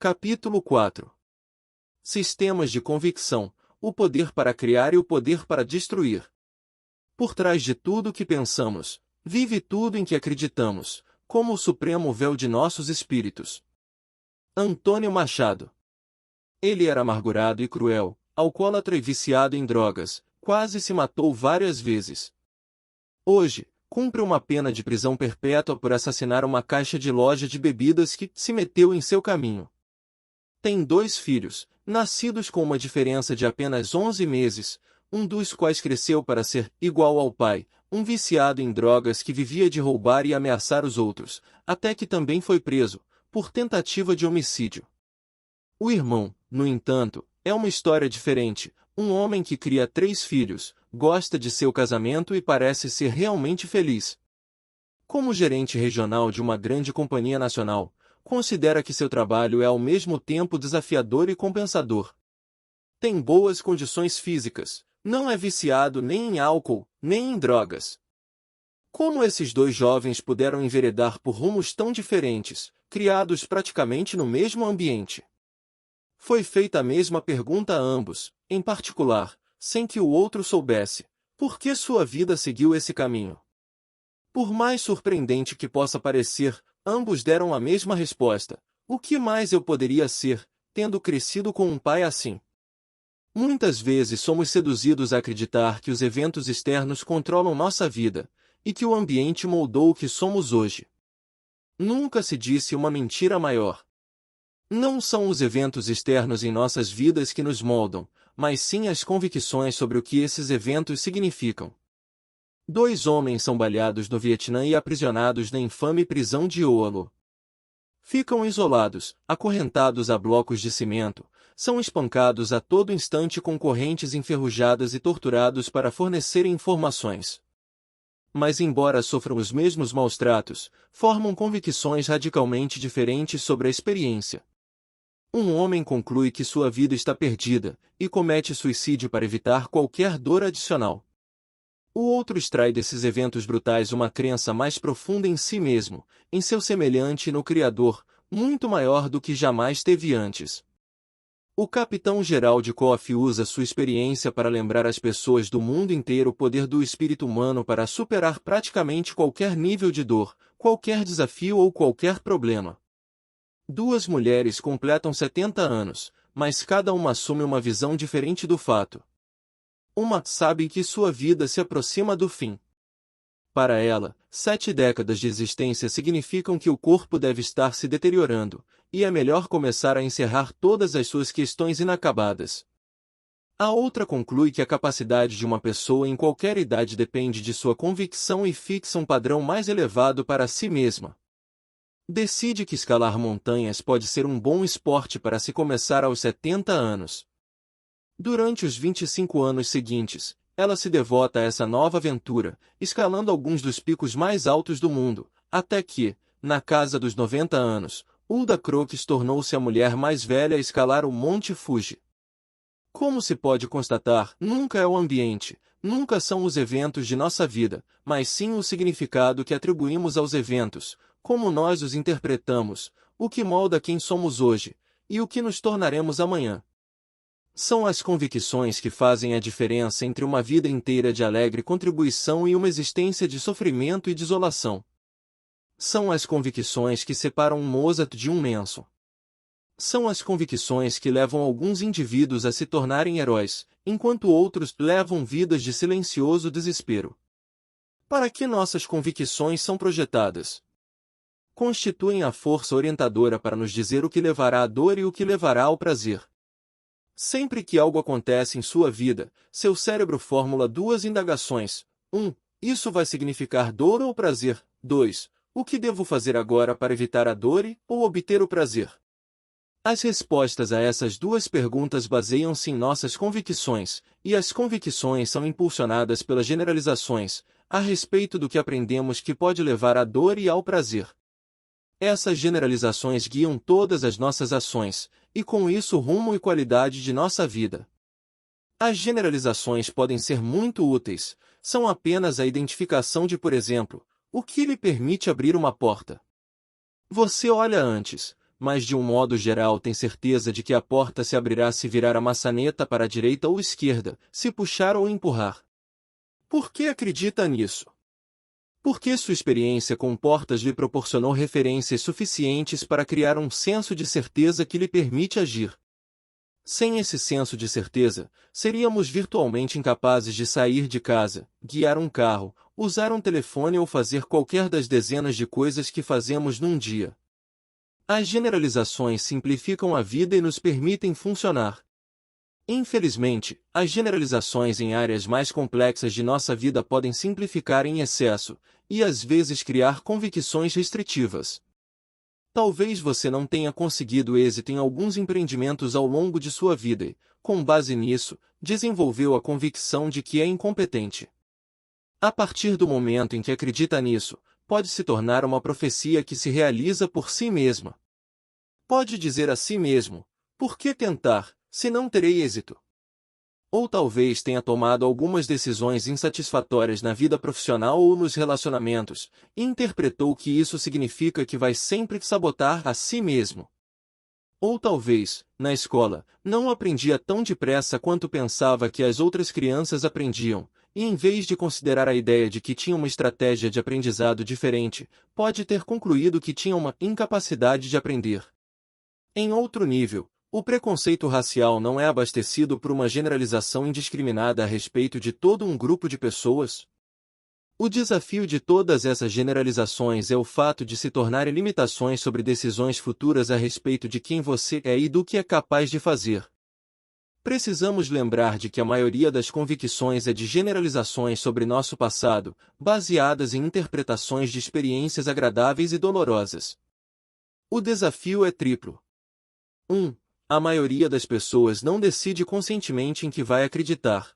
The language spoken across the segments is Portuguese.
Capítulo 4. Sistemas de convicção, o poder para criar e o poder para destruir. Por trás de tudo que pensamos, vive tudo em que acreditamos, como o supremo véu de nossos espíritos. Antônio Machado. Ele era amargurado e cruel, alcoólatra e viciado em drogas, quase se matou várias vezes. Hoje, cumpre uma pena de prisão perpétua por assassinar uma caixa de loja de bebidas que se meteu em seu caminho. Tem 2 filhos, nascidos com uma diferença de apenas 11 meses, um dos quais cresceu para ser igual ao pai, um viciado em drogas que vivia de roubar e ameaçar os outros, até que também foi preso, por tentativa de homicídio. O irmão, no entanto, é uma história diferente, um homem que cria 3 filhos, gosta de seu casamento e parece ser realmente feliz. Como gerente regional de uma grande companhia nacional, considera que seu trabalho é ao mesmo tempo desafiador e compensador. Tem boas condições físicas, não é viciado nem em álcool, nem em drogas. Como esses 2 jovens puderam enveredar por rumos tão diferentes, criados praticamente no mesmo ambiente? Foi feita a mesma pergunta a ambos, em particular, sem que o outro soubesse, por que sua vida seguiu esse caminho. Por mais surpreendente que possa parecer, ambos deram a mesma resposta: o que mais eu poderia ser, tendo crescido com um pai assim? Muitas vezes somos seduzidos a acreditar que os eventos externos controlam nossa vida, e que o ambiente moldou o que somos hoje. Nunca se disse uma mentira maior. Não são os eventos externos em nossas vidas que nos moldam, mas sim as convicções sobre o que esses eventos significam. 2 homens são baleados no Vietnã e aprisionados na infame prisão de Oalo. Ficam isolados, acorrentados a blocos de cimento, são espancados a todo instante com correntes enferrujadas e torturados para fornecerem informações. Mas embora sofram os mesmos maus-tratos, formam convicções radicalmente diferentes sobre a experiência. Um homem conclui que sua vida está perdida, e comete suicídio para evitar qualquer dor adicional. O outro extrai desses eventos brutais uma crença mais profunda em si mesmo, em seu semelhante e no Criador, muito maior do que jamais teve antes. O capitão-geral de Koff usa sua experiência para lembrar às pessoas do mundo inteiro o poder do espírito humano para superar praticamente qualquer nível de dor, qualquer desafio ou qualquer problema. 2 mulheres completam 70 anos, mas cada uma assume uma visão diferente do fato. Uma sabe que sua vida se aproxima do fim. Para ela, 7 décadas de existência significam que o corpo deve estar se deteriorando, e é melhor começar a encerrar todas as suas questões inacabadas. A outra conclui que a capacidade de uma pessoa em qualquer idade depende de sua convicção e fixa um padrão mais elevado para si mesma. Decide que escalar montanhas pode ser um bom esporte para se começar aos 70 anos. Durante os 25 anos seguintes, ela se devota a essa nova aventura, escalando alguns dos picos mais altos do mundo, até que, na casa dos 90 anos, Hulda Crookes tornou-se a mulher mais velha a escalar o Monte Fuji. Como se pode constatar, nunca é o ambiente, nunca são os eventos de nossa vida, mas sim o significado que atribuímos aos eventos, como nós os interpretamos, o que molda quem somos hoje, e o que nos tornaremos amanhã. São as convicções que fazem a diferença entre uma vida inteira de alegre contribuição e uma existência de sofrimento e desolação. São as convicções que separam um Mozart de um Manson. São as convicções que levam alguns indivíduos a se tornarem heróis, enquanto outros levam vidas de silencioso desespero. Para que nossas convicções são projetadas? Constituem a força orientadora para nos dizer o que levará à dor e o que levará ao prazer. Sempre que algo acontece em sua vida, seu cérebro formula 2 indagações. 1. Isso vai significar dor ou prazer? 2. O que devo fazer agora para evitar a dor ou obter o prazer? As respostas a essas 2 perguntas baseiam-se em nossas convicções, e as convicções são impulsionadas pelas generalizações, a respeito do que aprendemos que pode levar à dor e ao prazer. Essas generalizações guiam todas as nossas ações, e com isso o rumo e qualidade de nossa vida. As generalizações podem ser muito úteis, são apenas a identificação de, por exemplo, o que lhe permite abrir uma porta. Você olha antes, mas de um modo geral tem certeza de que a porta se abrirá se virar a maçaneta para a direita ou esquerda, se puxar ou empurrar. Por que acredita nisso? Porque sua experiência com portas lhe proporcionou referências suficientes para criar um senso de certeza que lhe permite agir. Sem esse senso de certeza, seríamos virtualmente incapazes de sair de casa, guiar um carro, usar um telefone ou fazer qualquer das dezenas de coisas que fazemos num dia. As generalizações simplificam a vida e nos permitem funcionar. Infelizmente, as generalizações em áreas mais complexas de nossa vida podem simplificar em excesso, e às vezes criar convicções restritivas. Talvez você não tenha conseguido êxito em alguns empreendimentos ao longo de sua vida e, com base nisso, desenvolveu a convicção de que é incompetente. A partir do momento em que acredita nisso, pode se tornar uma profecia que se realiza por si mesma. Pode dizer a si mesmo: por que tentar, se não terei êxito? Ou talvez tenha tomado algumas decisões insatisfatórias na vida profissional ou nos relacionamentos, e interpretou que isso significa que vai sempre sabotar a si mesmo. Ou talvez, na escola, não aprendia tão depressa quanto pensava que as outras crianças aprendiam, e em vez de considerar a ideia de que tinha uma estratégia de aprendizado diferente, pode ter concluído que tinha uma incapacidade de aprender. Em outro nível, o preconceito racial não é abastecido por uma generalização indiscriminada a respeito de todo um grupo de pessoas? O desafio de todas essas generalizações é o fato de se tornarem limitações sobre decisões futuras a respeito de quem você é e do que é capaz de fazer. Precisamos lembrar de que a maioria das convicções é de generalizações sobre nosso passado, baseadas em interpretações de experiências agradáveis e dolorosas. O desafio é triplo. 1. A maioria das pessoas não decide conscientemente em que vai acreditar.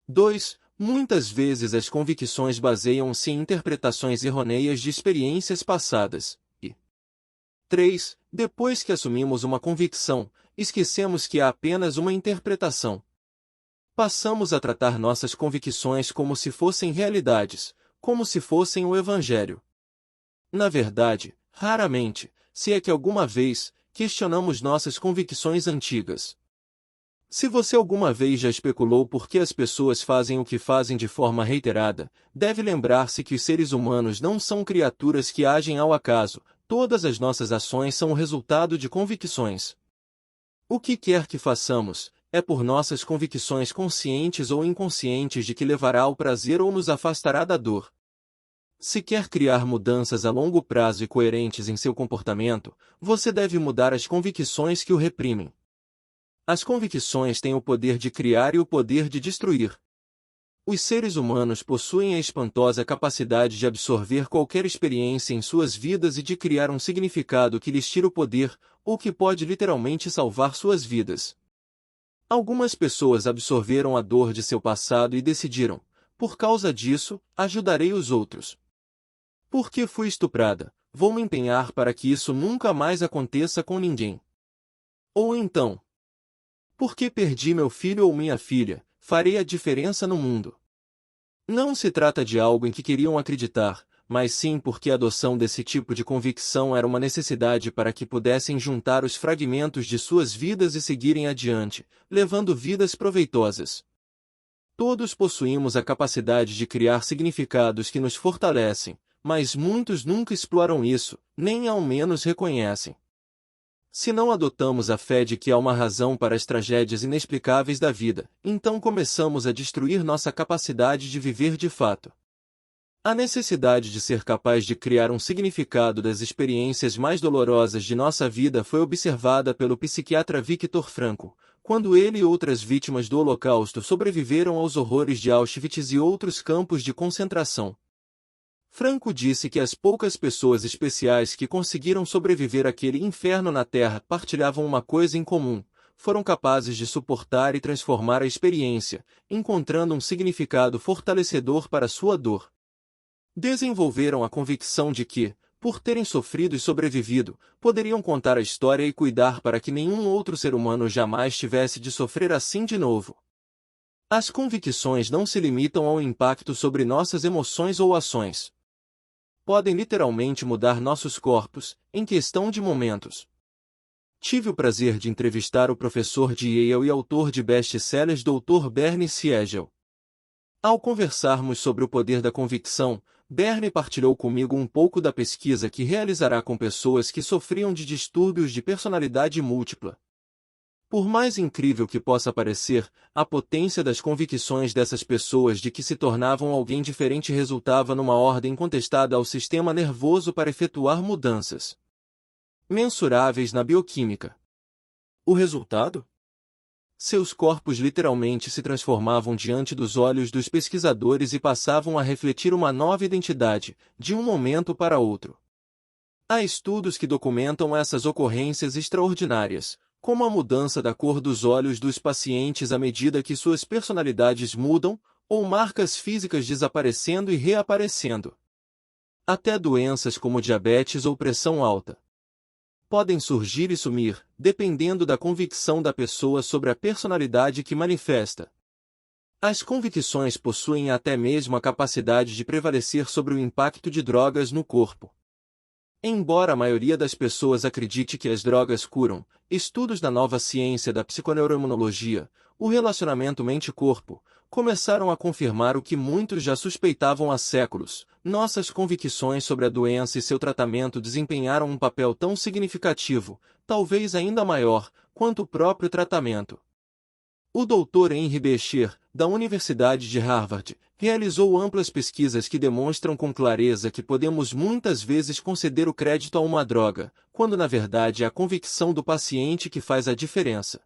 2. Muitas vezes as convicções baseiam-se em interpretações errôneas de experiências passadas. E 3. Depois que assumimos uma convicção, esquecemos que há apenas uma interpretação. Passamos a tratar nossas convicções como se fossem realidades, como se fossem o Evangelho. Na verdade, raramente, se é que alguma vez, questionamos nossas convicções antigas. Se você alguma vez já especulou por que as pessoas fazem o que fazem de forma reiterada, deve lembrar-se que os seres humanos não são criaturas que agem ao acaso, todas as nossas ações são o resultado de convicções. O que quer que façamos, é por nossas convicções conscientes ou inconscientes de que levará ao prazer ou nos afastará da dor. Se quer criar mudanças a longo prazo e coerentes em seu comportamento, você deve mudar as convicções que o reprimem. As convicções têm o poder de criar e o poder de destruir. Os seres humanos possuem a espantosa capacidade de absorver qualquer experiência em suas vidas e de criar um significado que lhes tira o poder, ou que pode literalmente salvar suas vidas. Algumas pessoas absorveram a dor de seu passado e decidiram: por causa disso, ajudarei os outros. Porque fui estuprada, vou me empenhar para que isso nunca mais aconteça com ninguém. Ou então, porque perdi meu filho ou minha filha, farei a diferença no mundo. Não se trata de algo em que queriam acreditar, mas sim porque a adoção desse tipo de convicção era uma necessidade para que pudessem juntar os fragmentos de suas vidas e seguirem adiante, levando vidas proveitosas. Todos possuímos a capacidade de criar significados que nos fortalecem, mas muitos nunca exploram isso, nem ao menos reconhecem. Se não adotamos a fé de que há uma razão para as tragédias inexplicáveis da vida, então começamos a destruir nossa capacidade de viver de fato. A necessidade de ser capaz de criar um significado das experiências mais dolorosas de nossa vida foi observada pelo psiquiatra Viktor Frankl, quando ele e outras vítimas do Holocausto sobreviveram aos horrores de Auschwitz e outros campos de concentração. Frankl disse que as poucas pessoas especiais que conseguiram sobreviver àquele inferno na Terra partilhavam uma coisa em comum: foram capazes de suportar e transformar a experiência, encontrando um significado fortalecedor para sua dor. Desenvolveram a convicção de que, por terem sofrido e sobrevivido, poderiam contar a história e cuidar para que nenhum outro ser humano jamais tivesse de sofrer assim de novo. As convicções não se limitam ao impacto sobre nossas emoções ou ações. Podem literalmente mudar nossos corpos, em questão de momentos. Tive o prazer de entrevistar o professor de Yale e autor de best-sellers Dr. Bernie Siegel. Ao conversarmos sobre o poder da convicção, Bernie partilhou comigo um pouco da pesquisa que realizará com pessoas que sofriam de distúrbios de personalidade múltipla. Por mais incrível que possa parecer, a potência das convicções dessas pessoas de que se tornavam alguém diferente resultava numa ordem contestada ao sistema nervoso para efetuar mudanças mensuráveis na bioquímica. O resultado? Seus corpos literalmente se transformavam diante dos olhos dos pesquisadores e passavam a refletir uma nova identidade, de um momento para outro. Há estudos que documentam essas ocorrências extraordinárias, como a mudança da cor dos olhos dos pacientes à medida que suas personalidades mudam, ou marcas físicas desaparecendo e reaparecendo. Até doenças como diabetes ou pressão alta podem surgir e sumir, dependendo da convicção da pessoa sobre a personalidade que manifesta. As convicções possuem até mesmo a capacidade de prevalecer sobre o impacto de drogas no corpo. Embora a maioria das pessoas acredite que as drogas curam, estudos da nova ciência da psiconeuroimunologia, o relacionamento mente-corpo, começaram a confirmar o que muitos já suspeitavam há séculos. Nossas convicções sobre a doença e seu tratamento desempenharam um papel tão significativo, talvez ainda maior, quanto o próprio tratamento. O Dr. Henry Becher, da Universidade de Harvard, realizou amplas pesquisas que demonstram com clareza que podemos muitas vezes conceder o crédito a uma droga, quando na verdade é a convicção do paciente que faz a diferença.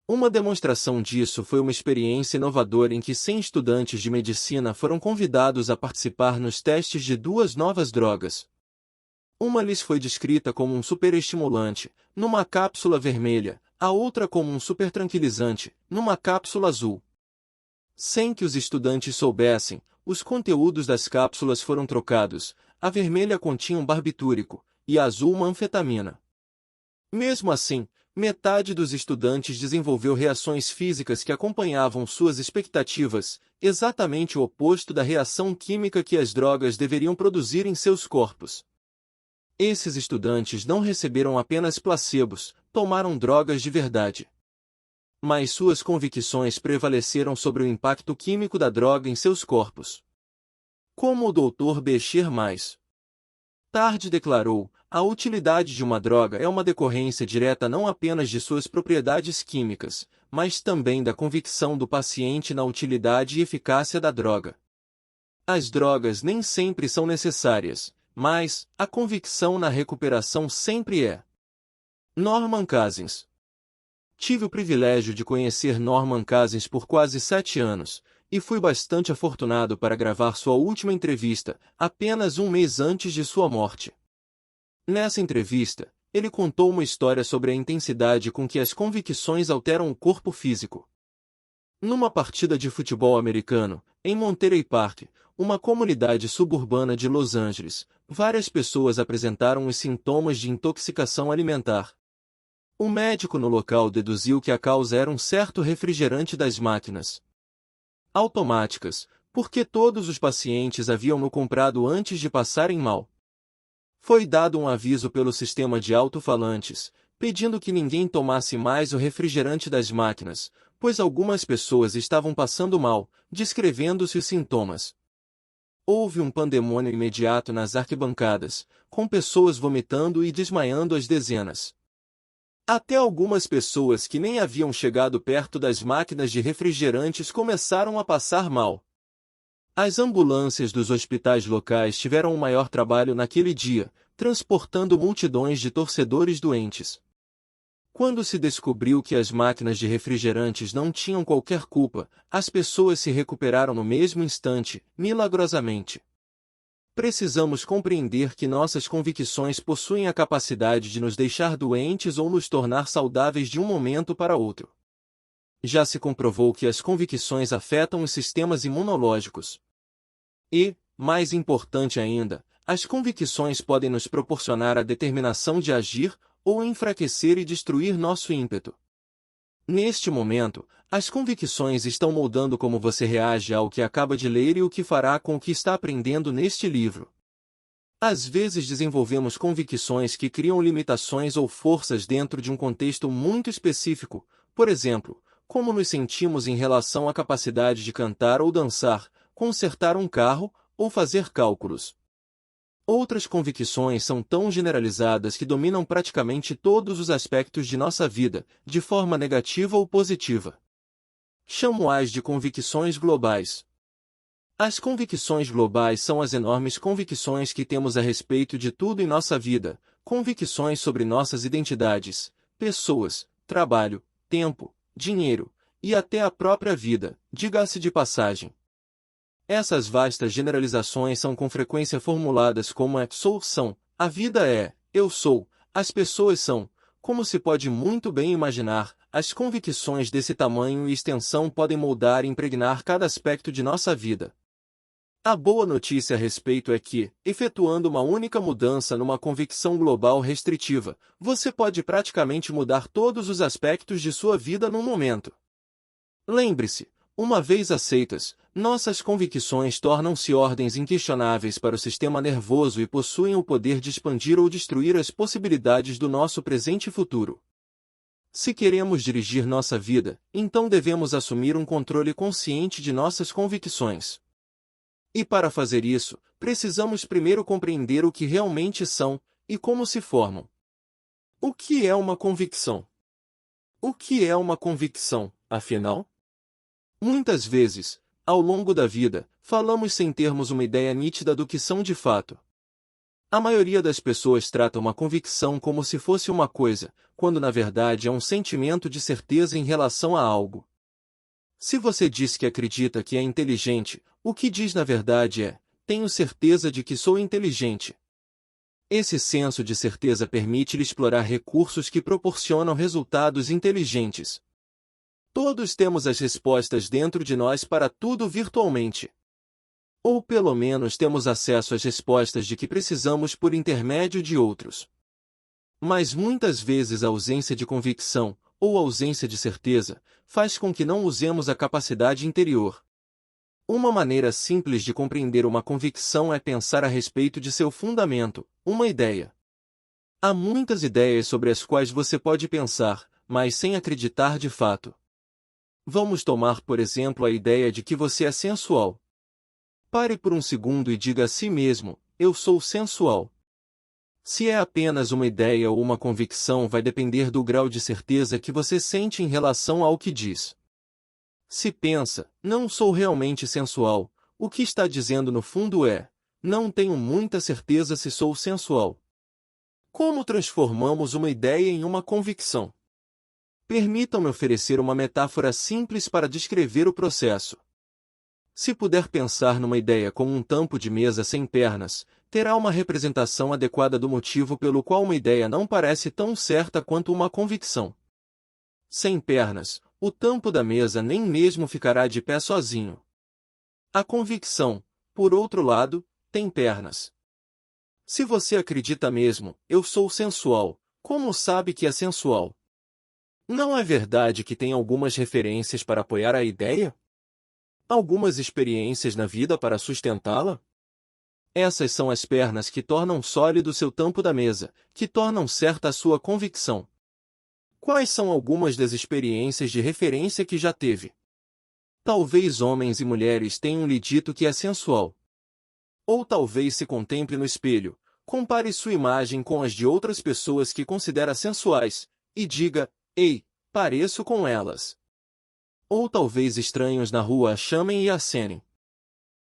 Uma demonstração disso foi uma experiência inovadora em que 100 estudantes de medicina foram convidados a participar nos testes de duas novas drogas. Uma lhes foi descrita como um superestimulante, numa cápsula vermelha, a outra como um supertranquilizante, numa cápsula azul. Sem que os estudantes soubessem, os conteúdos das cápsulas foram trocados, a vermelha continha um barbitúrico, e a azul uma anfetamina. Mesmo assim, metade dos estudantes desenvolveu reações físicas que acompanhavam suas expectativas, exatamente o oposto da reação química que as drogas deveriam produzir em seus corpos. Esses estudantes não receberam apenas placebos, tomaram drogas de verdade. Mas suas convicções prevaleceram sobre o impacto químico da droga em seus corpos. Como o Dr. Becher mais tarde declarou, a utilidade de uma droga é uma decorrência direta não apenas de suas propriedades químicas, mas também da convicção do paciente na utilidade e eficácia da droga. As drogas nem sempre são necessárias, mas a convicção na recuperação sempre é. Norman Cousins. Tive o privilégio de conhecer Norman Cousins por quase 7 anos, e fui bastante afortunado para gravar sua última entrevista, apenas um mês antes de sua morte. Nessa entrevista, ele contou uma história sobre a intensidade com que as convicções alteram o corpo físico. Numa partida de futebol americano, em Monterey Park, uma comunidade suburbana de Los Angeles, várias pessoas apresentaram os sintomas de intoxicação alimentar. O médico no local deduziu que a causa era um certo refrigerante das máquinas automáticas, porque todos os pacientes haviam-no comprado antes de passarem mal. Foi dado um aviso pelo sistema de alto-falantes, pedindo que ninguém tomasse mais o refrigerante das máquinas, pois algumas pessoas estavam passando mal, descrevendo-se os sintomas. Houve um pandemônio imediato nas arquibancadas, com pessoas vomitando e desmaiando às dezenas. Até algumas pessoas que nem haviam chegado perto das máquinas de refrigerantes começaram a passar mal. As ambulâncias dos hospitais locais tiveram o maior trabalho naquele dia, transportando multidões de torcedores doentes. Quando se descobriu que as máquinas de refrigerantes não tinham qualquer culpa, as pessoas se recuperaram no mesmo instante, milagrosamente. Precisamos compreender que nossas convicções possuem a capacidade de nos deixar doentes ou nos tornar saudáveis de um momento para outro. Já se comprovou que as convicções afetam os sistemas imunológicos. E, mais importante ainda, as convicções podem nos proporcionar a determinação de agir, ou enfraquecer e destruir nosso ímpeto. Neste momento, as convicções estão moldando como você reage ao que acaba de ler e o que fará com o que está aprendendo neste livro. Às vezes desenvolvemos convicções que criam limitações ou forças dentro de um contexto muito específico, por exemplo, como nos sentimos em relação à capacidade de cantar ou dançar, consertar um carro ou fazer cálculos. Outras convicções são tão generalizadas que dominam praticamente todos os aspectos de nossa vida, de forma negativa ou positiva. Chamo-as de convicções globais. As convicções globais são as enormes convicções que temos a respeito de tudo em nossa vida, convicções sobre nossas identidades, pessoas, trabalho, tempo, dinheiro, e até a própria vida, diga-se de passagem. Essas vastas generalizações são com frequência formuladas como são, a vida é, eu sou, as pessoas são. Como se pode muito bem imaginar, as convicções desse tamanho e extensão podem moldar e impregnar cada aspecto de nossa vida. A boa notícia a respeito é que, efetuando uma única mudança numa convicção global restritiva, você pode praticamente mudar todos os aspectos de sua vida num momento. Lembre-se, uma vez aceitas, nossas convicções tornam-se ordens inquestionáveis para o sistema nervoso e possuem o poder de expandir ou destruir as possibilidades do nosso presente e futuro. Se queremos dirigir nossa vida, então devemos assumir um controle consciente de nossas convicções. E para fazer isso, precisamos primeiro compreender o que realmente são e como se formam. O que é uma convicção? O que é uma convicção, afinal? Muitas vezes, ao longo da vida, falamos sem termos uma ideia nítida do que são de fato. A maioria das pessoas trata uma convicção como se fosse uma coisa, quando na verdade é um sentimento de certeza em relação a algo. Se você diz que acredita que é inteligente, o que diz na verdade é: tenho certeza de que sou inteligente. Esse senso de certeza permite-lhe explorar recursos que proporcionam resultados inteligentes. Todos temos as respostas dentro de nós para tudo virtualmente. Ou pelo menos temos acesso às respostas de que precisamos por intermédio de outros. Mas muitas vezes a ausência de convicção, ou ausência de certeza, faz com que não usemos a capacidade interior. Uma maneira simples de compreender uma convicção é pensar a respeito de seu fundamento, uma ideia. Há muitas ideias sobre as quais você pode pensar, mas sem acreditar de fato. Vamos tomar por exemplo a ideia de que você é sensual. Pare por um segundo e diga a si mesmo: eu sou sensual. Se é apenas uma ideia ou uma convicção vai depender do grau de certeza que você sente em relação ao que diz. Se pensa: não sou realmente sensual, o que está dizendo no fundo é: não tenho muita certeza se sou sensual. Como transformamos uma ideia em uma convicção? Permitam-me oferecer uma metáfora simples para descrever o processo. Se puder pensar numa ideia como um tampo de mesa sem pernas, terá uma representação adequada do motivo pelo qual uma ideia não parece tão certa quanto uma convicção. Sem pernas, o tampo da mesa nem mesmo ficará de pé sozinho. A convicção, por outro lado, tem pernas. Se você acredita mesmo: eu sou sensual, como sabe que é sensual? Não é verdade que tem algumas referências para apoiar a ideia? Algumas experiências na vida para sustentá-la? Essas são as pernas que tornam sólido seu tampo da mesa, que tornam certa a sua convicção. Quais são algumas das experiências de referência que já teve? Talvez homens e mulheres tenham lhe dito que é sensual. Ou talvez se contemple no espelho, compare sua imagem com as de outras pessoas que considera sensuais, e diga: ei, pareço com elas. Ou talvez estranhos na rua a chamem e acenem.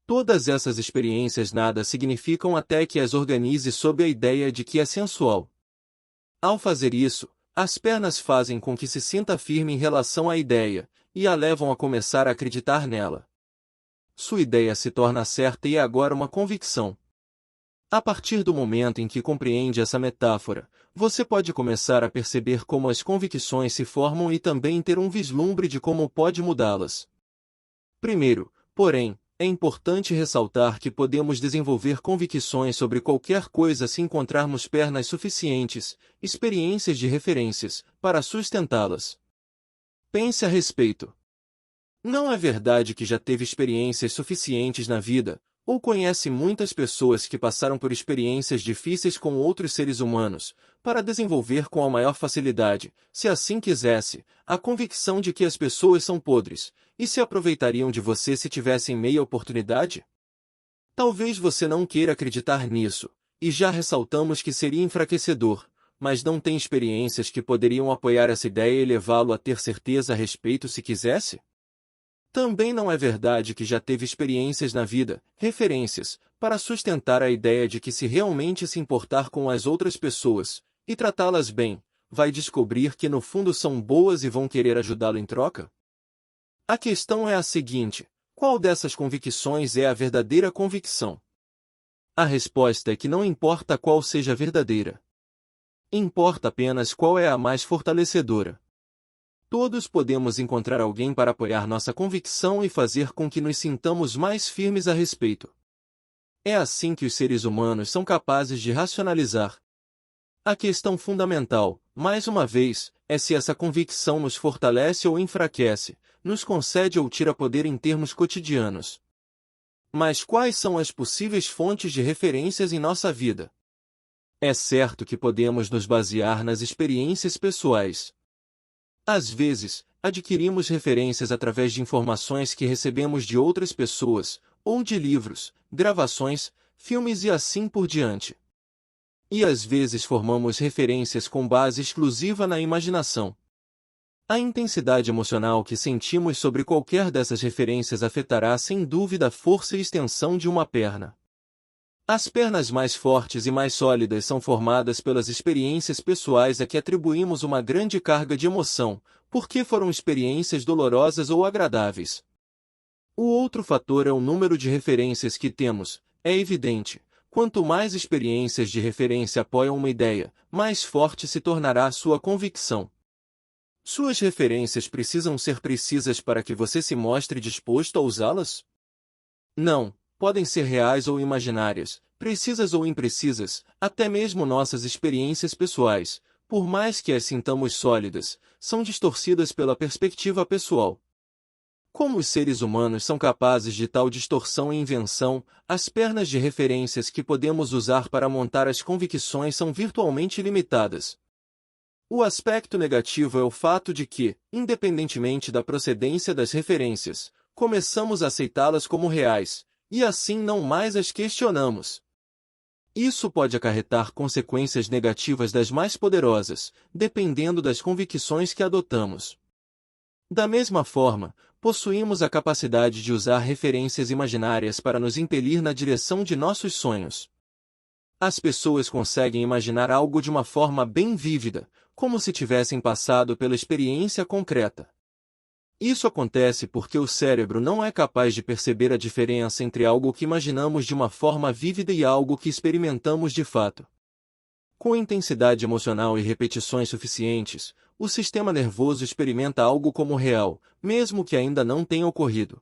Todas essas experiências nada significam até que as organize sob a ideia de que é sensual. Ao fazer isso, as pernas fazem com que se sinta firme em relação à ideia, e a levam a começar a acreditar nela. Sua ideia se torna certa e é agora uma convicção. A partir do momento em que compreende essa metáfora, você pode começar a perceber como as convicções se formam e também ter um vislumbre de como pode mudá-las. Primeiro, porém, é importante ressaltar que podemos desenvolver convicções sobre qualquer coisa se encontrarmos pernas suficientes, experiências de referências, para sustentá-las. Pense a respeito. Não é verdade que já teve experiências suficientes na vida, ou conhece muitas pessoas que passaram por experiências difíceis com outros seres humanos, para desenvolver com a maior facilidade, se assim quisesse, a convicção de que as pessoas são podres, e se aproveitariam de você se tivessem meia oportunidade? Talvez você não queira acreditar nisso, e já ressaltamos que seria enfraquecedor, mas não tem experiências que poderiam apoiar essa ideia e levá-lo a ter certeza a respeito se quisesse? Também não é verdade que já teve experiências na vida, referências, para sustentar a ideia de que se realmente se importar com as outras pessoas, e tratá-las bem, vai descobrir que no fundo são boas e vão querer ajudá-lo em troca? A questão é a seguinte: qual dessas convicções é a verdadeira convicção? A resposta é que não importa qual seja a verdadeira. Importa apenas qual é a mais fortalecedora. Todos podemos encontrar alguém para apoiar nossa convicção e fazer com que nos sintamos mais firmes a respeito. É assim que os seres humanos são capazes de racionalizar. A questão fundamental, mais uma vez, é se essa convicção nos fortalece ou enfraquece, nos concede ou tira poder em termos cotidianos. Mas quais são as possíveis fontes de referências em nossa vida? É certo que podemos nos basear nas experiências pessoais. Às vezes, adquirimos referências através de informações que recebemos de outras pessoas, ou de livros, gravações, filmes e assim por diante. E às vezes formamos referências com base exclusiva na imaginação. A intensidade emocional que sentimos sobre qualquer dessas referências afetará sem dúvida a força e extensão de uma perna. As pernas mais fortes e mais sólidas são formadas pelas experiências pessoais a que atribuímos uma grande carga de emoção, porque foram experiências dolorosas ou agradáveis. O outro fator é o número de referências que temos. É evidente, quanto mais experiências de referência apoiam uma ideia, mais forte se tornará a sua convicção. Suas referências precisam ser precisas para que você se mostre disposto a usá-las? Não. Podem ser reais ou imaginárias, precisas ou imprecisas, até mesmo nossas experiências pessoais, por mais que as sintamos sólidas, são distorcidas pela perspectiva pessoal. Como os seres humanos são capazes de tal distorção e invenção, as pernas de referências que podemos usar para montar as convicções são virtualmente limitadas. O aspecto negativo é o fato de que, independentemente da procedência das referências, começamos a aceitá-las como reais, e assim não mais as questionamos. Isso pode acarretar consequências negativas das mais poderosas, dependendo das convicções que adotamos. Da mesma forma, possuímos a capacidade de usar referências imaginárias para nos impelir na direção de nossos sonhos. As pessoas conseguem imaginar algo de uma forma bem vívida, como se tivessem passado pela experiência concreta. Isso acontece porque o cérebro não é capaz de perceber a diferença entre algo que imaginamos de uma forma vívida e algo que experimentamos de fato. Com intensidade emocional e repetições suficientes, o sistema nervoso experimenta algo como real, mesmo que ainda não tenha ocorrido.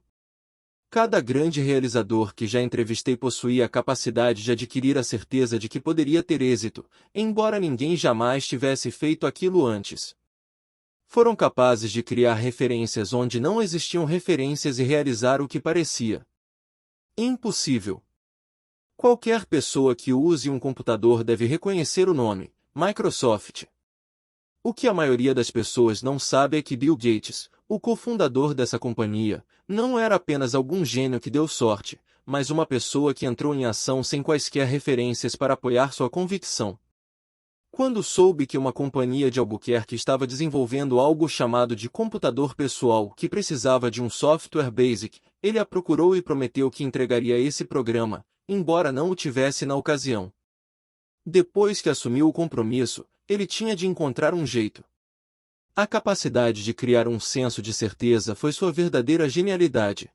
Cada grande realizador que já entrevistei possuía a capacidade de adquirir a certeza de que poderia ter êxito, embora ninguém jamais tivesse feito aquilo antes. Foram capazes de criar referências onde não existiam referências e realizar o que parecia impossível. Qualquer pessoa que use um computador deve reconhecer o nome, Microsoft. O que a maioria das pessoas não sabe é que Bill Gates, o cofundador dessa companhia, não era apenas algum gênio que deu sorte, mas uma pessoa que entrou em ação sem quaisquer referências para apoiar sua convicção. Quando soube que uma companhia de Albuquerque estava desenvolvendo algo chamado de computador pessoal que precisava de um software BASIC, ele a procurou e prometeu que entregaria esse programa, embora não o tivesse na ocasião. Depois que assumiu o compromisso, ele tinha de encontrar um jeito. A capacidade de criar um senso de certeza foi sua verdadeira genialidade.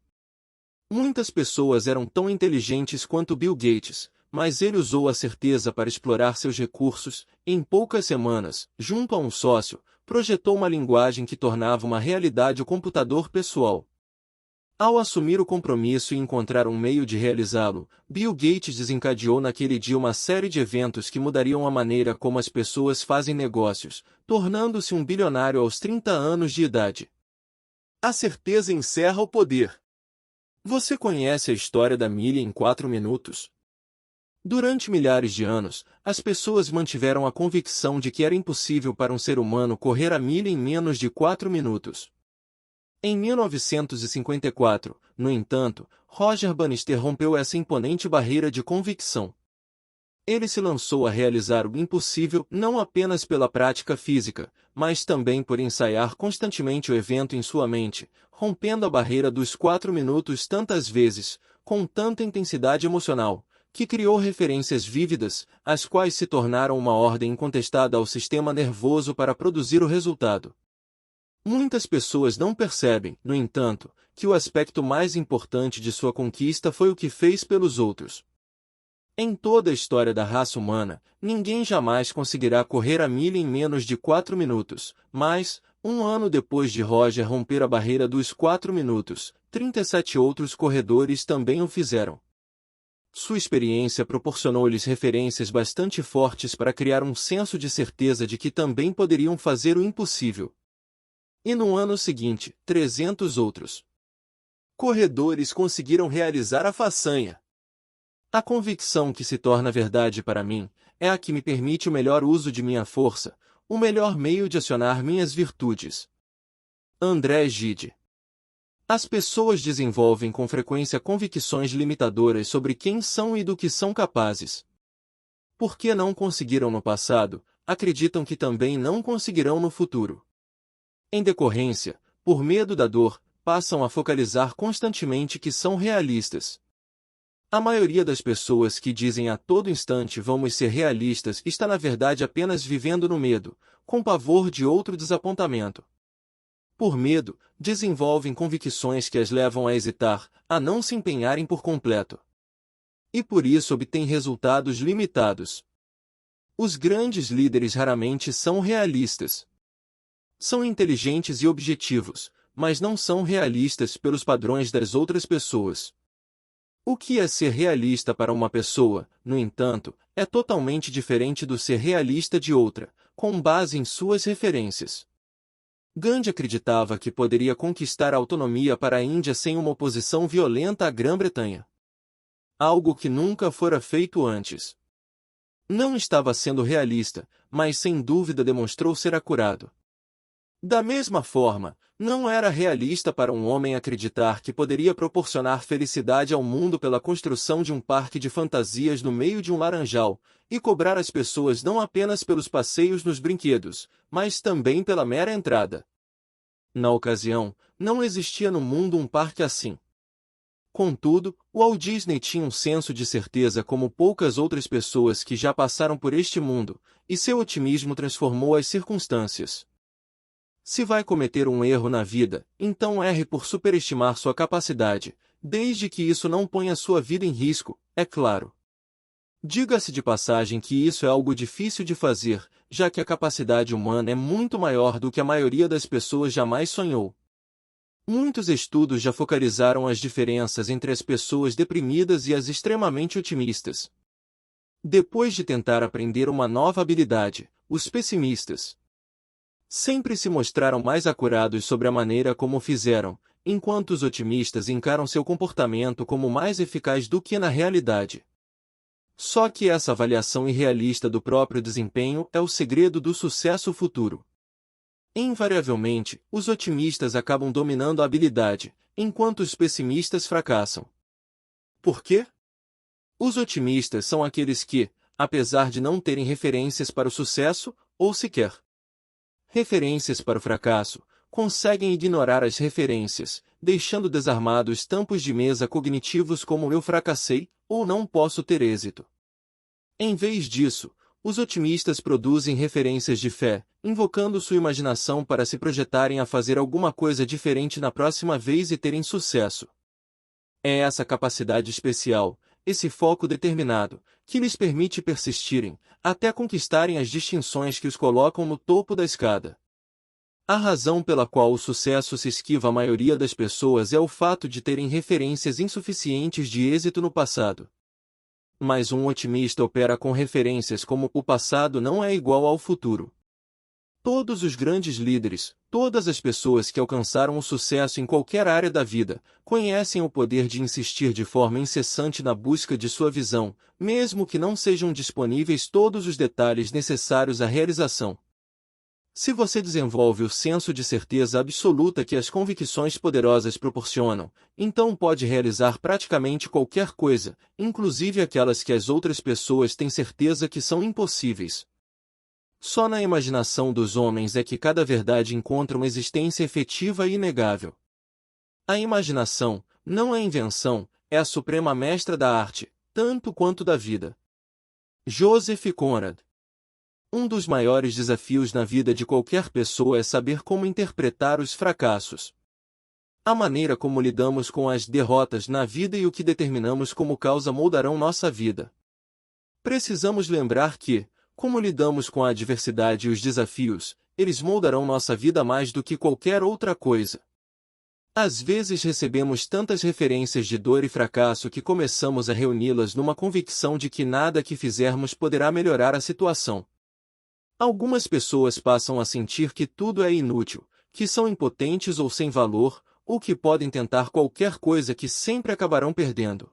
Muitas pessoas eram tão inteligentes quanto Bill Gates, mas ele usou a certeza para explorar seus recursos. Em poucas semanas, junto a um sócio, projetou uma linguagem que tornava uma realidade o computador pessoal. Ao assumir o compromisso e encontrar um meio de realizá-lo, Bill Gates desencadeou naquele dia uma série de eventos que mudariam a maneira como as pessoas fazem negócios, tornando-se um bilionário aos 30 anos de idade. A certeza encerra o poder. Você conhece a história da milha em 4 minutos? Durante milhares de anos, as pessoas mantiveram a convicção de que era impossível para um ser humano correr a milha em menos de 4 minutos. Em 1954, no entanto, Roger Bannister rompeu essa imponente barreira de convicção. Ele se lançou a realizar o impossível não apenas pela prática física, mas também por ensaiar constantemente o evento em sua mente, rompendo a barreira dos 4 minutos tantas vezes, com tanta intensidade emocional, que criou referências vívidas, as quais se tornaram uma ordem incontestada ao sistema nervoso para produzir o resultado. Muitas pessoas não percebem, no entanto, que o aspecto mais importante de sua conquista foi o que fez pelos outros. Em toda a história da raça humana, ninguém jamais conseguirá correr a milha em menos de 4 minutos, mas, um ano depois de Roger romper a barreira dos 4 minutos, 37 outros corredores também o fizeram. Sua experiência proporcionou-lhes referências bastante fortes para criar um senso de certeza de que também poderiam fazer o impossível. E no ano seguinte, 300 outros corredores conseguiram realizar a façanha. A convicção que se torna verdade para mim é a que me permite o melhor uso de minha força, o melhor meio de acionar minhas virtudes. André Gide. As pessoas desenvolvem com frequência convicções limitadoras sobre quem são e do que são capazes. Porque não conseguiram no passado, acreditam que também não conseguirão no futuro. Em decorrência, por medo da dor, passam a focalizar constantemente que são realistas. A maioria das pessoas que dizem a todo instante vamos ser realistas está na verdade apenas vivendo no medo, com pavor de outro desapontamento. Por medo, desenvolvem convicções que as levam a hesitar, a não se empenharem por completo. E por isso obtêm resultados limitados. Os grandes líderes raramente são realistas. São inteligentes e objetivos, mas não são realistas pelos padrões das outras pessoas. O que é ser realista para uma pessoa, no entanto, é totalmente diferente do ser realista de outra, com base em suas referências. Gandhi acreditava que poderia conquistar a autonomia para a Índia sem uma oposição violenta à Grã-Bretanha. Algo que nunca fora feito antes. Não estava sendo realista, mas sem dúvida demonstrou ser acurado. Da mesma forma, não era realista para um homem acreditar que poderia proporcionar felicidade ao mundo pela construção de um parque de fantasias no meio de um laranjal, e cobrar as pessoas não apenas pelos passeios nos brinquedos, mas também pela mera entrada. Na ocasião, não existia no mundo um parque assim. Contudo, Walt Disney tinha um senso de certeza como poucas outras pessoas que já passaram por este mundo, e seu otimismo transformou as circunstâncias. Se vai cometer um erro na vida, então erre por superestimar sua capacidade, desde que isso não ponha sua vida em risco, é claro. Diga-se de passagem que isso é algo difícil de fazer, já que a capacidade humana é muito maior do que a maioria das pessoas jamais sonhou. Muitos estudos já focalizaram as diferenças entre as pessoas deprimidas e as extremamente otimistas. Depois de tentar aprender uma nova habilidade, os pessimistas sempre se mostraram mais acurados sobre a maneira como o fizeram, enquanto os otimistas encaram seu comportamento como mais eficaz do que na realidade. Só que essa avaliação irrealista do próprio desempenho é o segredo do sucesso futuro. Invariavelmente, os otimistas acabam dominando a habilidade, enquanto os pessimistas fracassam. Por quê? Os otimistas são aqueles que, apesar de não terem referências para o sucesso, ou sequer referências para o fracasso, conseguem ignorar as referências, deixando desarmados tampos de mesa cognitivos como eu fracassei, ou não posso ter êxito. Em vez disso, os otimistas produzem referências de fé, invocando sua imaginação para se projetarem a fazer alguma coisa diferente na próxima vez e terem sucesso. É essa capacidade especial, esse foco determinado, que lhes permite persistirem, até conquistarem as distinções que os colocam no topo da escada. A razão pela qual o sucesso se esquiva à maioria das pessoas é o fato de terem referências insuficientes de êxito no passado. Mas um otimista opera com referências como o passado não é igual ao futuro. Todos os grandes líderes, todas as pessoas que alcançaram o sucesso em qualquer área da vida, conhecem o poder de insistir de forma incessante na busca de sua visão, mesmo que não sejam disponíveis todos os detalhes necessários à realização. Se você desenvolve o senso de certeza absoluta que as convicções poderosas proporcionam, então pode realizar praticamente qualquer coisa, inclusive aquelas que as outras pessoas têm certeza que são impossíveis. Só na imaginação dos homens é que cada verdade encontra uma existência efetiva e inegável. A imaginação, não a invenção, é a suprema mestra da arte, tanto quanto da vida. Joseph Conrad. Um dos maiores desafios na vida de qualquer pessoa é saber como interpretar os fracassos. A maneira como lidamos com as derrotas na vida e o que determinamos como causa moldarão nossa vida. Precisamos lembrar que, como lidamos com a adversidade e os desafios, eles moldarão nossa vida mais do que qualquer outra coisa. Às vezes recebemos tantas referências de dor e fracasso que começamos a reuni-las numa convicção de que nada que fizermos poderá melhorar a situação. Algumas pessoas passam a sentir que tudo é inútil, que são impotentes ou sem valor, ou que podem tentar qualquer coisa que sempre acabarão perdendo.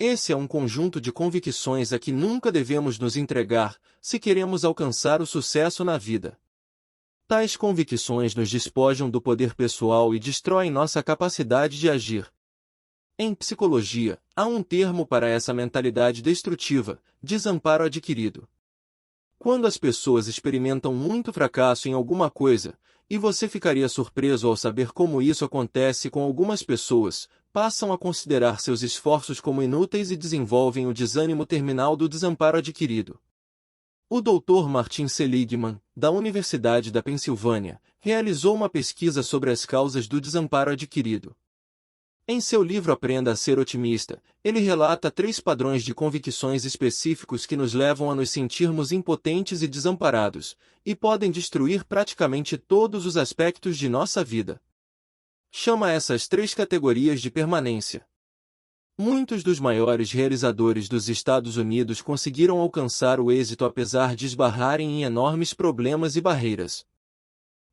Esse é um conjunto de convicções a que nunca devemos nos entregar, se queremos alcançar o sucesso na vida. Tais convicções nos despojam do poder pessoal e destroem nossa capacidade de agir. Em psicologia, há um termo para essa mentalidade destrutiva: desamparo adquirido. Quando as pessoas experimentam muito fracasso em alguma coisa, e você ficaria surpreso ao saber como isso acontece com algumas pessoas, passam a considerar seus esforços como inúteis e desenvolvem o desânimo terminal do desamparo adquirido. O Dr. Martin Seligman, da Universidade da Pensilvânia, realizou uma pesquisa sobre as causas do desamparo adquirido. Em seu livro Aprenda a Ser Otimista, ele relata 3 padrões de convicções específicos que nos levam a nos sentirmos impotentes e desamparados, e podem destruir praticamente todos os aspectos de nossa vida. Chama essas 3 categorias de permanência. Muitos dos maiores realizadores dos Estados Unidos conseguiram alcançar o êxito apesar de esbarrarem em enormes problemas e barreiras.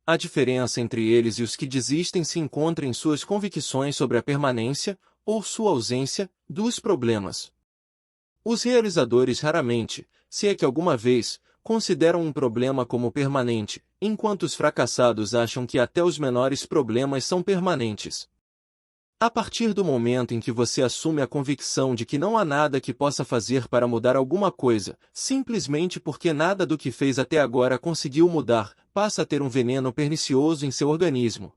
A diferença entre eles e os que desistem se encontra em suas convicções sobre a permanência, ou sua ausência, dos problemas. Os realizadores raramente, se é que alguma vez, consideram um problema como permanente, enquanto os fracassados acham que até os menores problemas são permanentes. A partir do momento em que você assume a convicção de que não há nada que possa fazer para mudar alguma coisa, simplesmente porque nada do que fez até agora conseguiu mudar, passa a ter um veneno pernicioso em seu organismo.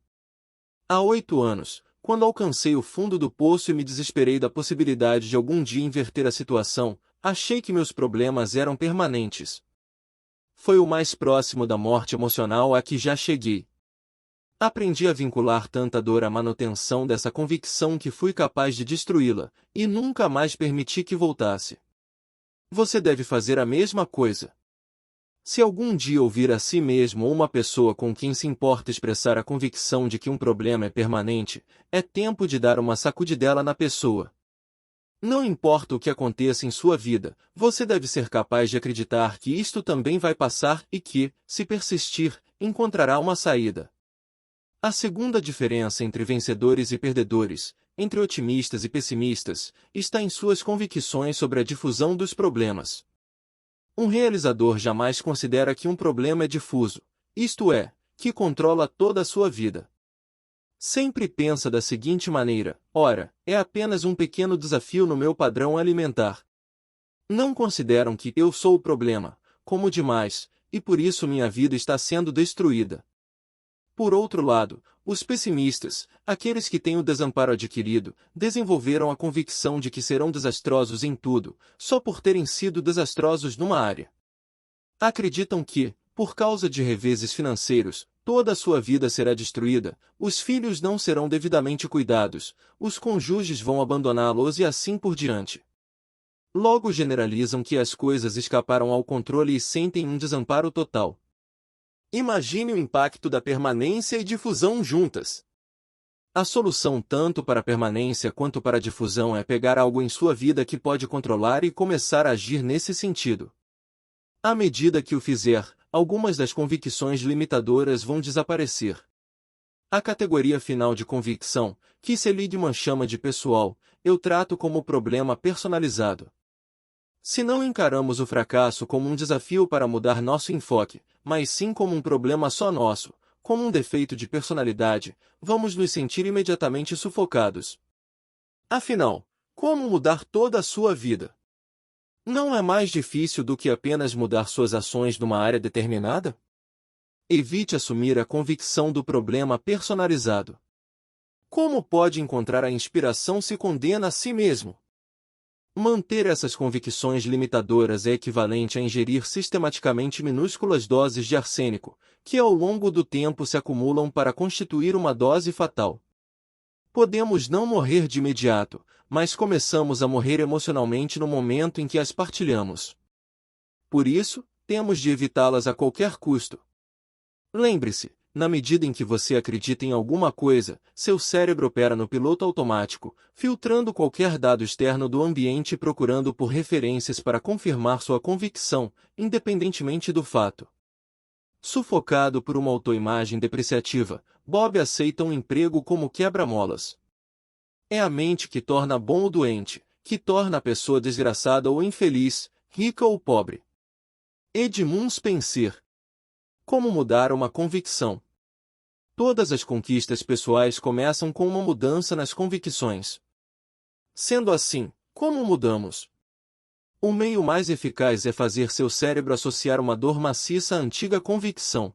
Há 8 anos, quando alcancei o fundo do poço e me desesperei da possibilidade de algum dia inverter a situação, achei que meus problemas eram permanentes. Foi o mais próximo da morte emocional a que já cheguei. Aprendi a vincular tanta dor à manutenção dessa convicção que fui capaz de destruí-la, e nunca mais permiti que voltasse. Você deve fazer a mesma coisa. Se algum dia ouvir a si mesmo ou uma pessoa com quem se importa expressar a convicção de que um problema é permanente, é tempo de dar uma sacudidela na pessoa. Não importa o que aconteça em sua vida, você deve ser capaz de acreditar que isto também vai passar e que, se persistir, encontrará uma saída. A segunda diferença entre vencedores e perdedores, entre otimistas e pessimistas, está em suas convicções sobre a difusão dos problemas. Um realizador jamais considera que um problema é difuso, isto é, que controla toda a sua vida. Sempre pensa da seguinte maneira: ora, é apenas um pequeno desafio no meu padrão alimentar. Não consideram que eu sou o problema, como demais, e por isso minha vida está sendo destruída. Por outro lado, os pessimistas, aqueles que têm o desamparo adquirido, desenvolveram a convicção de que serão desastrosos em tudo, só por terem sido desastrosos numa área. Acreditam que, por causa de reveses financeiros, toda a sua vida será destruída, os filhos não serão devidamente cuidados, os cônjuges vão abandoná-los e assim por diante. Logo generalizam que as coisas escaparam ao controle e sentem um desamparo total. Imagine o impacto da permanência e difusão juntas. A solução tanto para a permanência quanto para a difusão é pegar algo em sua vida que pode controlar e começar a agir nesse sentido. À medida que o fizer, algumas das convicções limitadoras vão desaparecer. A categoria final de convicção, que Seligman chama de pessoal, eu trato como problema personalizado. Se não encaramos o fracasso como um desafio para mudar nosso enfoque, mas sim como um problema só nosso, como um defeito de personalidade, vamos nos sentir imediatamente sufocados. Afinal, como mudar toda a sua vida? Não é mais difícil do que apenas mudar suas ações numa área determinada? Evite assumir a convicção do problema personalizado. Como pode encontrar a inspiração se condena a si mesmo? Manter essas convicções limitadoras é equivalente a ingerir sistematicamente minúsculas doses de arsênico, que ao longo do tempo se acumulam para constituir uma dose fatal. Podemos não morrer de imediato, mas começamos a morrer emocionalmente no momento em que as partilhamos. Por isso, temos de evitá-las a qualquer custo. Lembre-se, na medida em que você acredita em alguma coisa, seu cérebro opera no piloto automático, filtrando qualquer dado externo do ambiente e procurando por referências para confirmar sua convicção, independentemente do fato. Sufocado por uma autoimagem depreciativa, Bob aceita um emprego como quebra-molas. É a mente que torna bom ou doente, que torna a pessoa desgraçada ou infeliz, rica ou pobre. Edmund Spencer. Como mudar uma convicção? Todas as conquistas pessoais começam com uma mudança nas convicções. Sendo assim, como mudamos? O meio mais eficaz é fazer seu cérebro associar uma dor maciça à antiga convicção.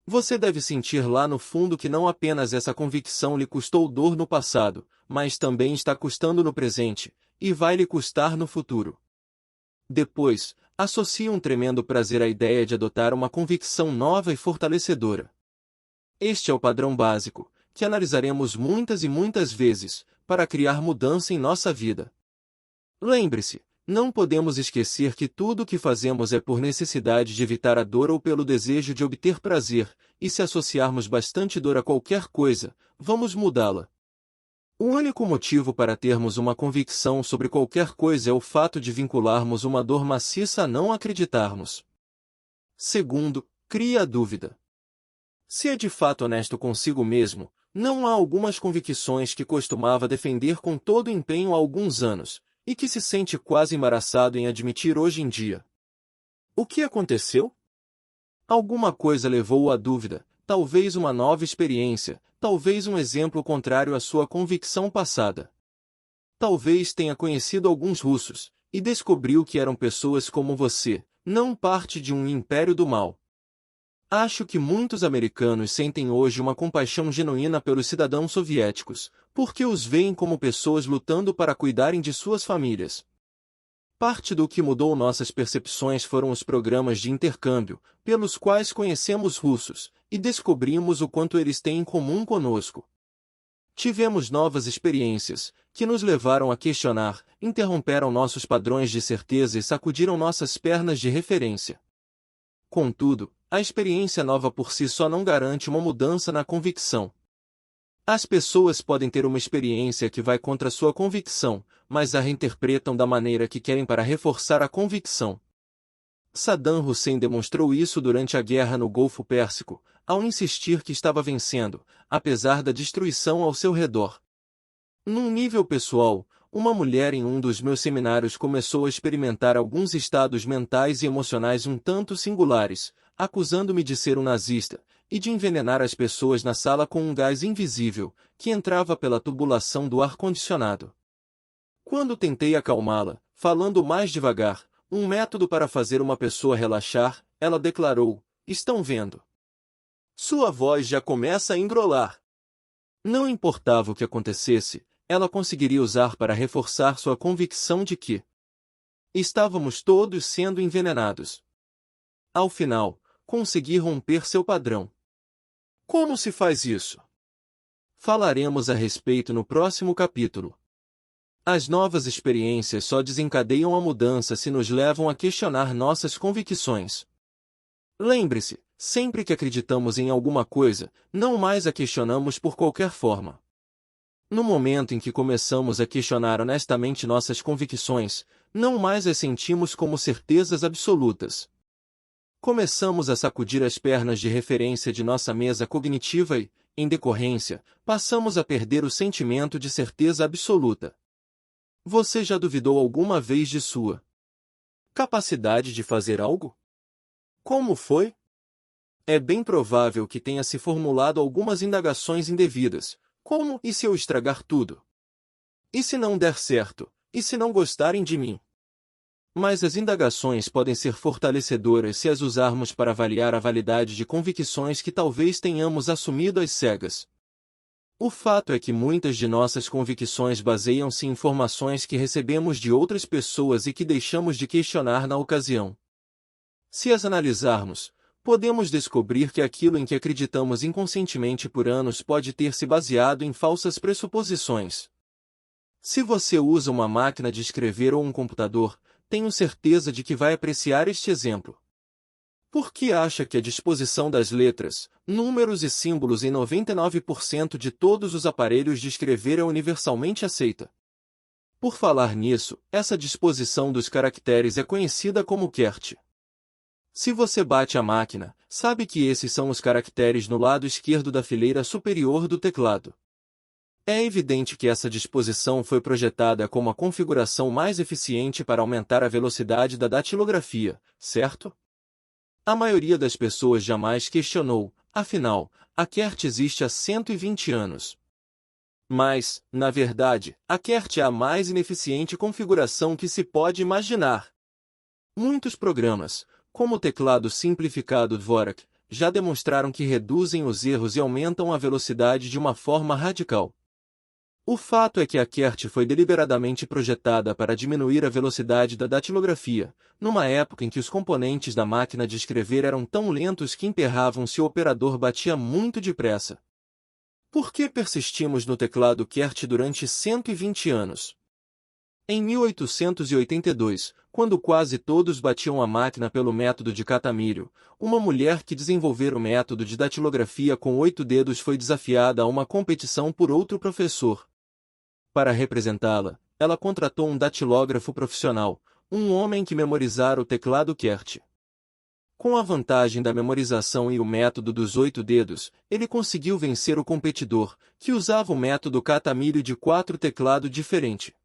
Você deve sentir lá no fundo que não apenas essa convicção lhe custou dor no passado, mas também está custando no presente, e vai lhe custar no futuro. Depois, associe um tremendo prazer à ideia de adotar uma convicção nova e fortalecedora. Este é o padrão básico, que analisaremos muitas e muitas vezes, para criar mudança em nossa vida. Lembre-se, não podemos esquecer que tudo o que fazemos é por necessidade de evitar a dor ou pelo desejo de obter prazer, e se associarmos bastante dor a qualquer coisa, vamos mudá-la. O único motivo para termos uma convicção sobre qualquer coisa é o fato de vincularmos uma dor maciça a não acreditarmos. Segundo, crie a dúvida. Se é de fato honesto consigo mesmo, não há algumas convicções que costumava defender com todo empenho há alguns anos, e que se sente quase embaraçado em admitir hoje em dia. O que aconteceu? Alguma coisa levou-o à dúvida, talvez uma nova experiência, talvez um exemplo contrário à sua convicção passada. Talvez tenha conhecido alguns russos, e descobriu que eram pessoas como você, não parte de um império do mal. Acho que muitos americanos sentem hoje uma compaixão genuína pelos cidadãos soviéticos, porque os veem como pessoas lutando para cuidarem de suas famílias. Parte do que mudou nossas percepções foram os programas de intercâmbio, pelos quais conhecemos russos, e descobrimos o quanto eles têm em comum conosco. Tivemos novas experiências, que nos levaram a questionar, interromperam nossos padrões de certeza e sacudiram nossas pernas de referência. Contudo, a experiência nova por si só não garante uma mudança na convicção. As pessoas podem ter uma experiência que vai contra sua convicção, mas a reinterpretam da maneira que querem para reforçar a convicção. Saddam Hussein demonstrou isso durante a guerra no Golfo Pérsico, ao insistir que estava vencendo, apesar da destruição ao seu redor. Num nível pessoal, uma mulher em um dos meus seminários começou a experimentar alguns estados mentais e emocionais um tanto singulares, acusando-me de ser um nazista, e de envenenar as pessoas na sala com um gás invisível, que entrava pela tubulação do ar-condicionado. Quando tentei acalmá-la, falando mais devagar, um método para fazer uma pessoa relaxar, ela declarou: "Estão vendo? Sua voz já começa a engrolar." Não importava o que acontecesse, ela conseguiria usar para reforçar sua convicção de que estávamos todos sendo envenenados. Ao final, consegui romper seu padrão. Como se faz isso? Falaremos a respeito no próximo capítulo. As novas experiências só desencadeiam a mudança se nos levam a questionar nossas convicções. Lembre-se, sempre que acreditamos em alguma coisa, não mais a questionamos por qualquer forma. No momento em que começamos a questionar honestamente nossas convicções, não mais as sentimos como certezas absolutas. Começamos a sacudir as pernas de referência de nossa mesa cognitiva e, em decorrência, passamos a perder o sentimento de certeza absoluta. Você já duvidou alguma vez de sua capacidade de fazer algo? Como foi? É bem provável que tenha se formulado algumas indagações indevidas, como: e se eu estragar tudo? E se não der certo? E se não gostarem de mim? Mas as indagações podem ser fortalecedoras se as usarmos para avaliar a validade de convicções que talvez tenhamos assumido às cegas. O fato é que muitas de nossas convicções baseiam-se em informações que recebemos de outras pessoas e que deixamos de questionar na ocasião. Se as analisarmos, podemos descobrir que aquilo em que acreditamos inconscientemente por anos pode ter se baseado em falsas pressuposições. Se você usa uma máquina de escrever ou um computador, tenho certeza de que vai apreciar este exemplo. Por que acha que a disposição das letras, números e símbolos em 99% de todos os aparelhos de escrever é universalmente aceita? Por falar nisso, essa disposição dos caracteres é conhecida como QWERTY. Se você bate a máquina, sabe que esses são os caracteres no lado esquerdo da fileira superior do teclado. É evidente que essa disposição foi projetada como a configuração mais eficiente para aumentar a velocidade da datilografia, certo? A maioria das pessoas jamais questionou, afinal, a QWERTY existe há 120 anos. Mas, na verdade, a QWERTY é a mais ineficiente configuração que se pode imaginar. Muitos programas, como o teclado simplificado Dvorak, já demonstraram que reduzem os erros e aumentam a velocidade de uma forma radical. O fato é que a QWERTY foi deliberadamente projetada para diminuir a velocidade da datilografia, numa época em que os componentes da máquina de escrever eram tão lentos que emperravam se o operador batia muito depressa. Por que persistimos no teclado QWERTY durante 120 anos? Em 1882, quando quase todos batiam a máquina pelo método de Catamilho, uma mulher que desenvolvera o método de datilografia com 8 dedos foi desafiada a uma competição por outro professor. Para representá-la, ela contratou um datilógrafo profissional, um homem que memorizara o teclado QWERTY. Com a vantagem da memorização e o método dos 8 dedos, ele conseguiu vencer o competidor, que usava o método Catamilho de 4 teclado diferente.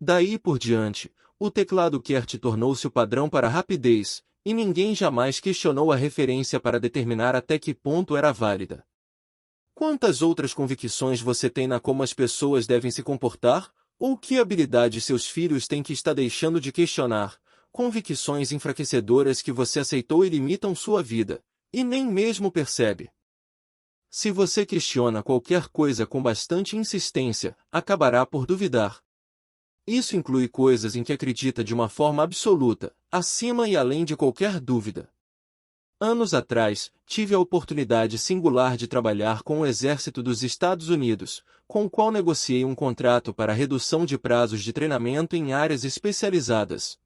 Daí por diante, o teclado QWERTY tornou-se o padrão para a rapidez, e ninguém jamais questionou a referência para determinar até que ponto era válida. Quantas outras convicções você tem na como as pessoas devem se comportar? Ou que habilidades seus filhos têm que está deixando de questionar? Convicções enfraquecedoras que você aceitou e limitam sua vida, e nem mesmo percebe. Se você questiona qualquer coisa com bastante insistência, acabará por duvidar. Isso inclui coisas em que acredita de uma forma absoluta, acima e além de qualquer dúvida. Anos atrás, tive a oportunidade singular de trabalhar com o Exército dos Estados Unidos, com o qual negociei um contrato para redução de prazos de treinamento em áreas especializadas.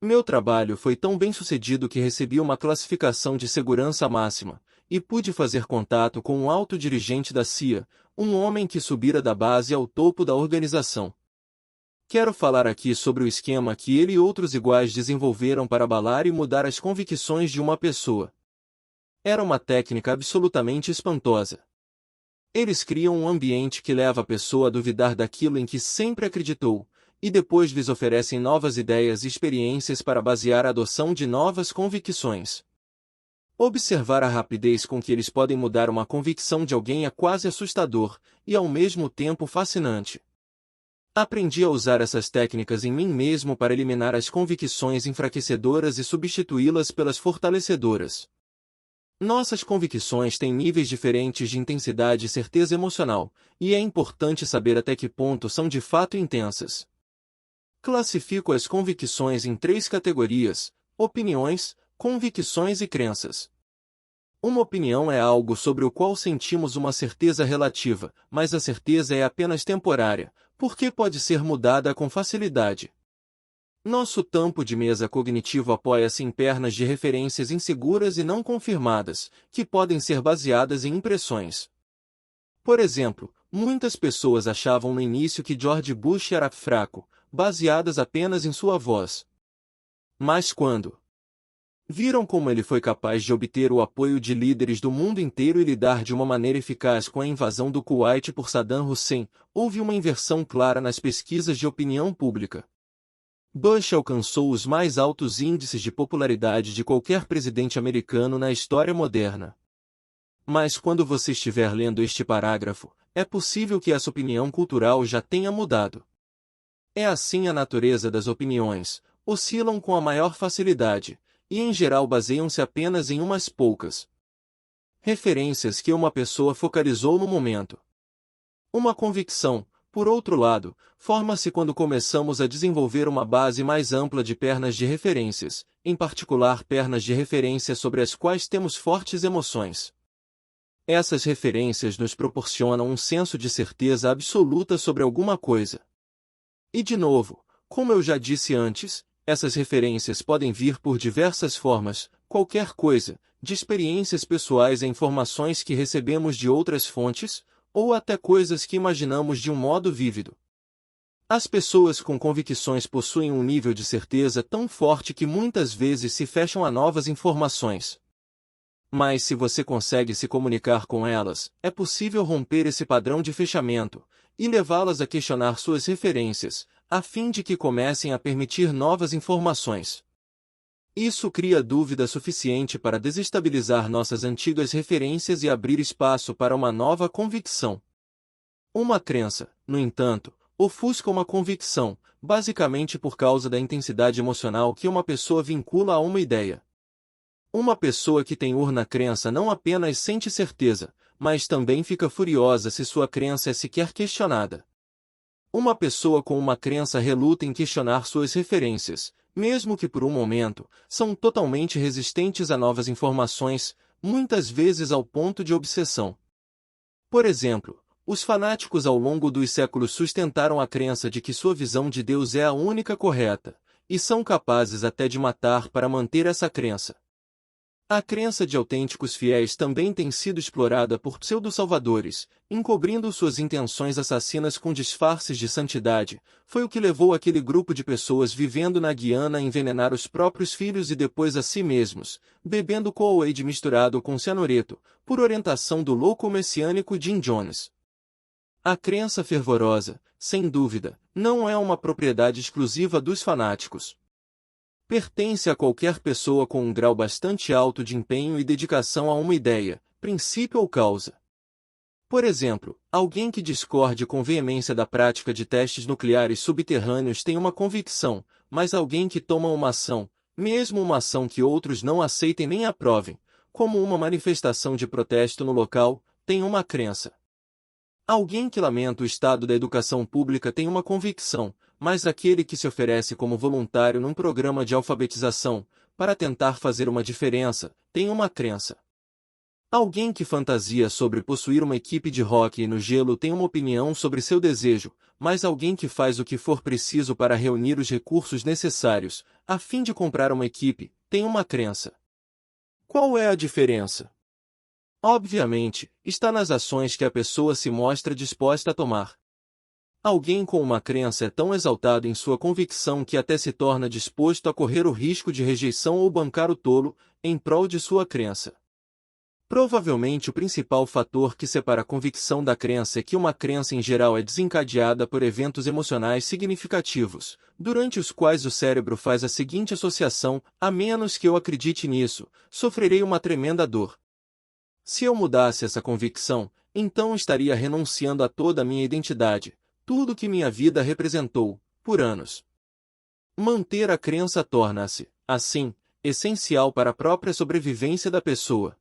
Meu trabalho foi tão bem sucedido que recebi uma classificação de segurança máxima, e pude fazer contato com um alto dirigente da CIA, um homem que subira da base ao topo da organização. Quero falar aqui sobre o esquema que ele e outros iguais desenvolveram para abalar e mudar as convicções de uma pessoa. Era uma técnica absolutamente espantosa. Eles criam um ambiente que leva a pessoa a duvidar daquilo em que sempre acreditou, e depois lhes oferecem novas ideias e experiências para basear a adoção de novas convicções. Observar a rapidez com que eles podem mudar uma convicção de alguém é quase assustador, e ao mesmo tempo fascinante. Aprendi a usar essas técnicas em mim mesmo para eliminar as convicções enfraquecedoras e substituí-las pelas fortalecedoras. Nossas convicções têm níveis diferentes de intensidade e certeza emocional, e é importante saber até que ponto são de fato intensas. Classifico as convicções em 3 categorias: opiniões, convicções e crenças. Uma opinião é algo sobre o qual sentimos uma certeza relativa, mas a certeza é apenas temporária, porque pode ser mudada com facilidade. Nosso tampo de mesa cognitivo apoia-se em pernas de referências inseguras e não confirmadas, que podem ser baseadas em impressões. Por exemplo, muitas pessoas achavam no início que George Bush era fraco, baseadas apenas em sua voz. Mas quando Viram como ele foi capaz de obter o apoio de líderes do mundo inteiro e lidar de uma maneira eficaz com a invasão do Kuwait por Saddam Hussein. Houve uma inversão clara nas pesquisas de opinião pública. Bush alcançou os mais altos índices de popularidade de qualquer presidente americano na história moderna. Mas quando você estiver lendo este parágrafo, é possível que essa opinião cultural já tenha mudado. É assim a natureza das opiniões, oscilam com a maior facilidade, e em geral baseiam-se apenas em umas poucas referências que uma pessoa focalizou no momento. Uma convicção, por outro lado, forma-se quando começamos a desenvolver uma base mais ampla de pernas de referências, em particular pernas de referência sobre as quais temos fortes emoções. Essas referências nos proporcionam um senso de certeza absoluta sobre alguma coisa. E de novo, como eu já disse antes, essas referências podem vir por diversas formas, qualquer coisa, de experiências pessoais a informações que recebemos de outras fontes, ou até coisas que imaginamos de um modo vívido. As pessoas com convicções possuem um nível de certeza tão forte que muitas vezes se fecham a novas informações. Mas se você consegue se comunicar com elas, é possível romper esse padrão de fechamento, e levá-las a questionar suas referências, a fim de que comecem a permitir novas informações. Isso cria dúvida suficiente para desestabilizar nossas antigas referências e abrir espaço para uma nova convicção. Uma crença, no entanto, ofusca uma convicção, basicamente por causa da intensidade emocional que uma pessoa vincula a uma ideia. Uma pessoa que tem urna crença não apenas sente certeza, mas também fica furiosa se sua crença é sequer questionada. Uma pessoa com uma crença reluta em questionar suas referências, mesmo que por um momento, são totalmente resistentes a novas informações, muitas vezes ao ponto de obsessão. Por exemplo, os fanáticos ao longo dos séculos sustentaram a crença de que sua visão de Deus é a única correta, e são capazes até de matar para manter essa crença. A crença de autênticos fiéis também tem sido explorada por pseudo-salvadores, encobrindo suas intenções assassinas com disfarces de santidade. Foi o que levou aquele grupo de pessoas vivendo na Guiana a envenenar os próprios filhos e depois a si mesmos, bebendo Kool-Aid misturado com cianureto, por orientação do louco messiânico Jim Jones. A crença fervorosa, sem dúvida, não é uma propriedade exclusiva dos fanáticos. Pertence a qualquer pessoa com um grau bastante alto de empenho e dedicação a uma ideia, princípio ou causa. Por exemplo, alguém que discorde com veemência da prática de testes nucleares subterrâneos tem uma convicção, mas alguém que toma uma ação, mesmo uma ação que outros não aceitem nem aprovem, como uma manifestação de protesto no local, tem uma crença. Alguém que lamenta o estado da educação pública tem uma convicção, mas aquele que se oferece como voluntário num programa de alfabetização, para tentar fazer uma diferença, tem uma crença. Alguém que fantasia sobre possuir uma equipe de hóquei no gelo tem uma opinião sobre seu desejo, mas alguém que faz o que for preciso para reunir os recursos necessários, a fim de comprar uma equipe, tem uma crença. Qual é a diferença? Obviamente, está nas ações que a pessoa se mostra disposta a tomar. Alguém com uma crença é tão exaltado em sua convicção que até se torna disposto a correr o risco de rejeição ou bancar o tolo, em prol de sua crença. Provavelmente o principal fator que separa a convicção da crença é que uma crença em geral é desencadeada por eventos emocionais significativos, durante os quais o cérebro faz a seguinte associação: a menos que eu acredite nisso, sofrerei uma tremenda dor. Se eu mudasse essa convicção, então estaria renunciando a toda a minha identidade, tudo que minha vida representou, por anos. Manter a crença torna-se, assim, essencial para a própria sobrevivência da pessoa.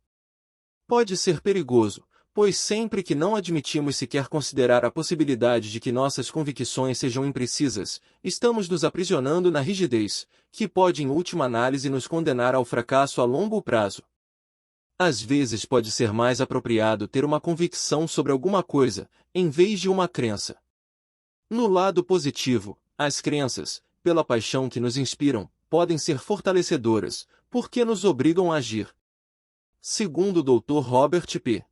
Pode ser perigoso, pois sempre que não admitimos sequer considerar a possibilidade de que nossas convicções sejam imprecisas, estamos nos aprisionando na rigidez, que pode em última análise nos condenar ao fracasso a longo prazo. Às vezes pode ser mais apropriado ter uma convicção sobre alguma coisa, em vez de uma crença. No lado positivo, as crenças, pela paixão que nos inspiram, podem ser fortalecedoras, porque nos obrigam a agir. Segundo o Dr. Robert P.